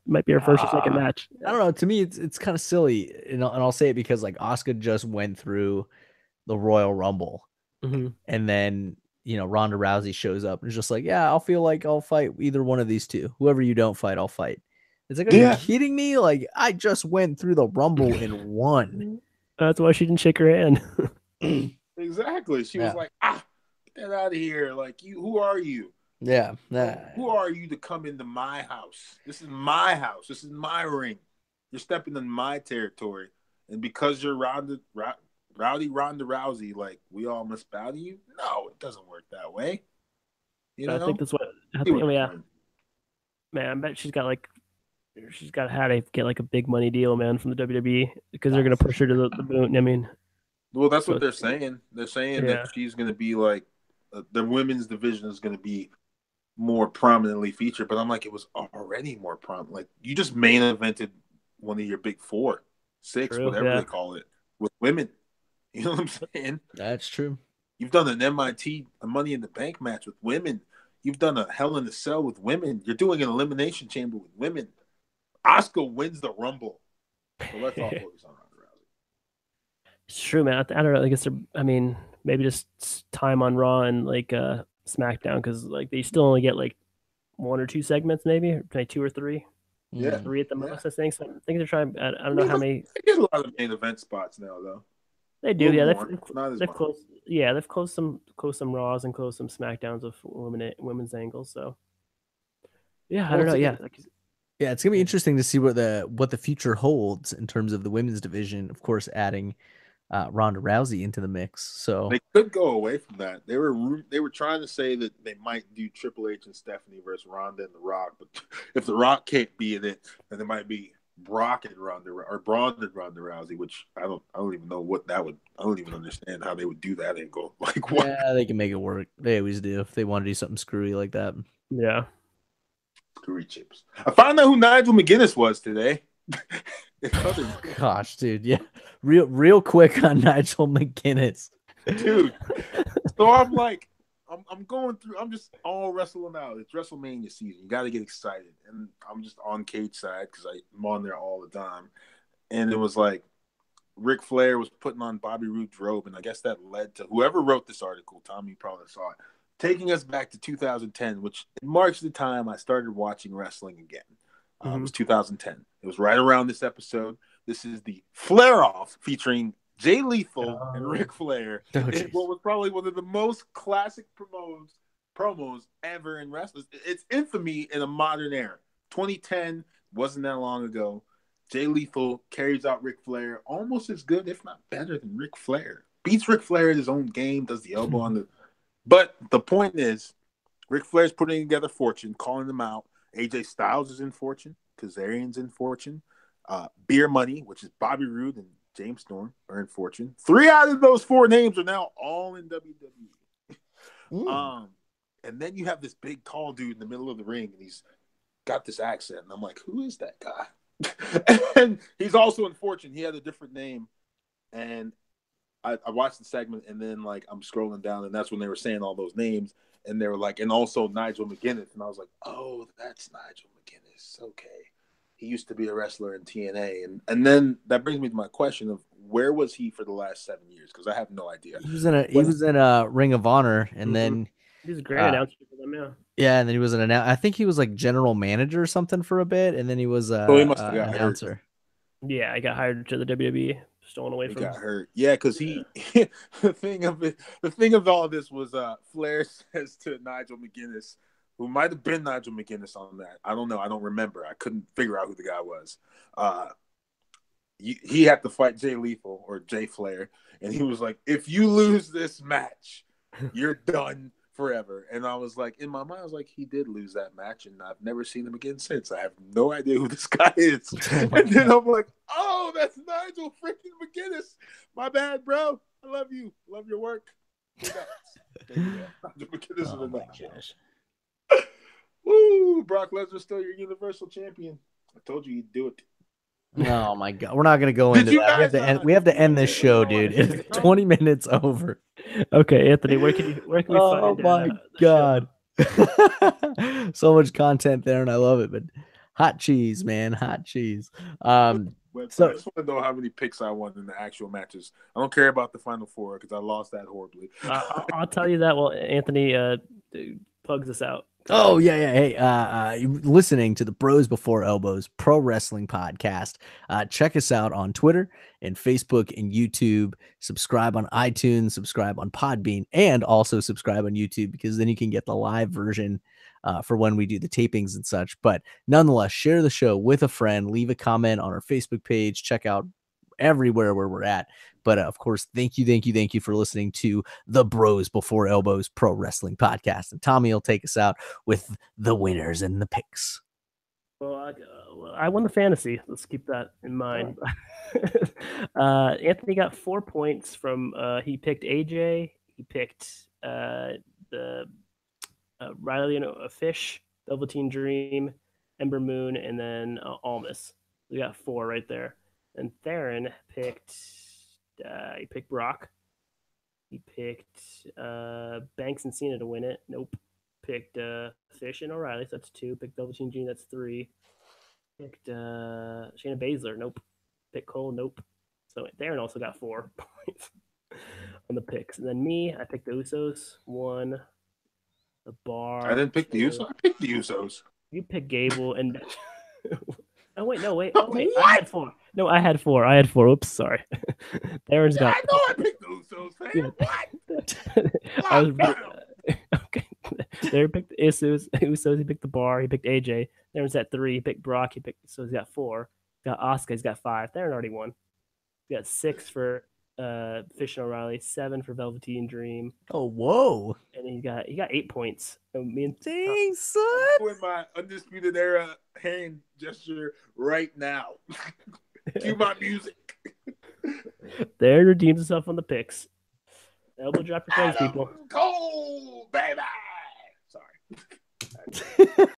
Might be her first or second match. I don't know. To me, it's kind of silly, and I'll say it because like Asuka just went through the Royal Rumble, and then Ronda Rousey shows up and is just like, yeah, I'll feel like I'll fight either one of these two. Whoever you don't fight, I'll fight. It's like, are you kidding me? Like, I just went through the Rumble and won. That's why she didn't shake her hand. Exactly. She was like, get that out of here. Like, who are you? Yeah. Who are you to come into my house? This is my house. This is my ring. You're stepping in my territory. And because you're rowdy Ronda Rousey, like, we all must bow to you? No, it doesn't work that way. I think that's what yeah. Man, I bet she's got how to get like a big money deal, man, from the WWE because they're gonna push her to the moon. I mean, well, that's what they're saying. They're saying that she's gonna be like the women's division is gonna be more prominently featured. But I'm like, it was already more prominent. Like, you just main evented one of your big 4, 6, whatever they call it, with women. You know what I'm saying? That's true. You've done an a Money in the Bank match with women. You've done a Hell in a Cell with women. You're doing an Elimination Chamber with women. Asuka wins the Rumble. So let's all focus on Ronda Rousey. It's true, man. I don't know. I guess maybe just time on Raw and like SmackDown because like they still only get like 1 or 2 segments, maybe like 2 or 3. Yeah, 3 at the most. I think. So I think they're trying. I don't know how many. They get a lot of main event spots now, though. They do, yeah. They've closed. Yeah, they've closed some Raws and closed some SmackDowns with women's angles. So, yeah, I don't know. Yeah, yeah, it's gonna be interesting to see what the future holds in terms of the women's division. Of course, adding Ronda Rousey into the mix. So they could go away from that. They were trying to say that they might do Triple H and Stephanie versus Ronda and The Rock, but if The Rock can't be in it, then it might be Brock and Ronda or Braun and Ronda Rousey, which I don't even know what that would. I don't even understand how they would do that angle. Like what? Yeah, they can make it work. They always do if they want to do something screwy like that. Yeah. Screwy chips. I found out who Nigel McGuinness was today. Gosh, dude, yeah, real quick on Nigel McGuinness, dude. So I'm like, I'm going through. I'm just all wrestling out. It's WrestleMania season. You got to get excited, and I'm just on Cage side because I'm on there all the time. And it was like Ric Flair was putting on Bobby Roode's robe, and I guess that led to whoever wrote this article. Tommy, you probably saw it, taking us back to 2010, which marks the time I started watching wrestling again. It was 2010. It was right around this episode. This is the Flair Off featuring Jay Lethal and Ric Flair. What was probably one of the most classic promos ever in wrestling. It's infamy in a modern era. 2010 wasn't that long ago. Jay Lethal carries out Ric Flair almost as good, if not better, than Ric Flair. Beats Ric Flair in his own game, does the elbow on the. But the point is, Ric Flair's putting together Fortune, calling them out. AJ Styles is in Fortune. Kazarian's in Fortune. Beer Money, which is Bobby Roode and James Storm, are in Fortune. 3 out of those 4 names are now all in WWE. And then you have this big tall dude in the middle of the ring, and he's got this accent, and I'm like, who is that guy? And he's also in Fortune. He had a different name, and I watched the segment, and then like I'm scrolling down, and that's when they were saying all those names, and they were like, and also Nigel McGuinness, and I was like, oh, that's Nigel McGuinness. Okay, he used to be a wrestler in TNA, and then that brings me to my question of where was he for the last 7 years? Because I have no idea. He was in a Ring of Honor, and then he was a great announcer for them. Yeah. Yeah, and then he was I think he was like general manager or something for a bit, and then he was he must have got announcer. Hurt. Yeah, I got hired to the WWE, stolen away from. He got hurt. Yeah, because the thing of all this was Flair says to Nigel McGuinness, who might have been Nigel McGuinness on that. I don't know. I don't remember. I couldn't figure out who the guy was. He had to fight Jay Lethal or Jay Flair, and he was like, "If you lose this match, you're done forever." And I was like, in my mind, I was like, he did lose that match, and I've never seen him again since. I have no idea who this guy is. And then I'm like, oh, that's Nigel freaking McGuinness. My bad, bro. I love you. Love your work. Nigel McGuinness is a match. Woo! Brock Lesnar's still your Universal Champion. I told you he'd do it. Oh my god, we're not gonna go into that. We have to end this show, dude. It's 20 minutes over. Okay, Anthony, where can we find? Oh my god, so much content there, and I love it. But hot cheese, man, hot cheese. So I just want to know how many picks I won in the actual matches. I don't care about the final 4 because I lost that horribly. I'll tell you that. Well, Anthony plugs us out. Oh yeah. Hey, listening to the Bros Before Elbows Pro Wrestling Podcast. Check us out on Twitter and Facebook and YouTube. Subscribe on iTunes, subscribe on Podbean, and also subscribe on YouTube because then you can get the live version for when we do the tapings and such. But nonetheless, share the show with a friend. Leave a comment on our Facebook page. Check out everywhere where we're at. But of course, thank you for listening to the Bros Before Elbows Pro Wrestling Podcast. And Tommy will take us out with the winners and the picks. Well, I won the fantasy. Let's keep that in mind. Anthony got 4 points from he picked AJ. He picked the Riley and Fish, Velveteen Dream, Ember Moon, and then Almas. We got 4 right there. And Theron picked. He picked Brock. He picked Banks and Cena to win it. Nope. Picked Fish and O'Reilly. So that's 2. Picked Velveteen Dream. That's 3. Picked Shayna Baszler. Nope. Picked Cole. Nope. So Theron also got 4 points on the picks. And then me, I picked the Usos. 1. The Bar. I didn't pick the Usos. I picked the Usos. You picked Gable and. Oh wait, no, wait. Oh wait, what? I had 4. No, I had 4. I had 4. Oops, sorry. Theron's got. I know I picked the Usos, man. What? I was okay. Theron picked the Usos. He picked the Bar. He picked AJ. Theron's at 3. He picked Brock. So he's got 4. Got Asuka. He's got 5. Theron already won. He got 6 for Fish and O'Reilly, 7 for Velveteen Dream, Oh, whoa. and he got 8 points. Me and Dang, son. I'm doing my Undisputed Era hand gesture right now. Cue my music. There redeems himself on the picks. Elbow drop your friends, people. Cole, baby. Sorry.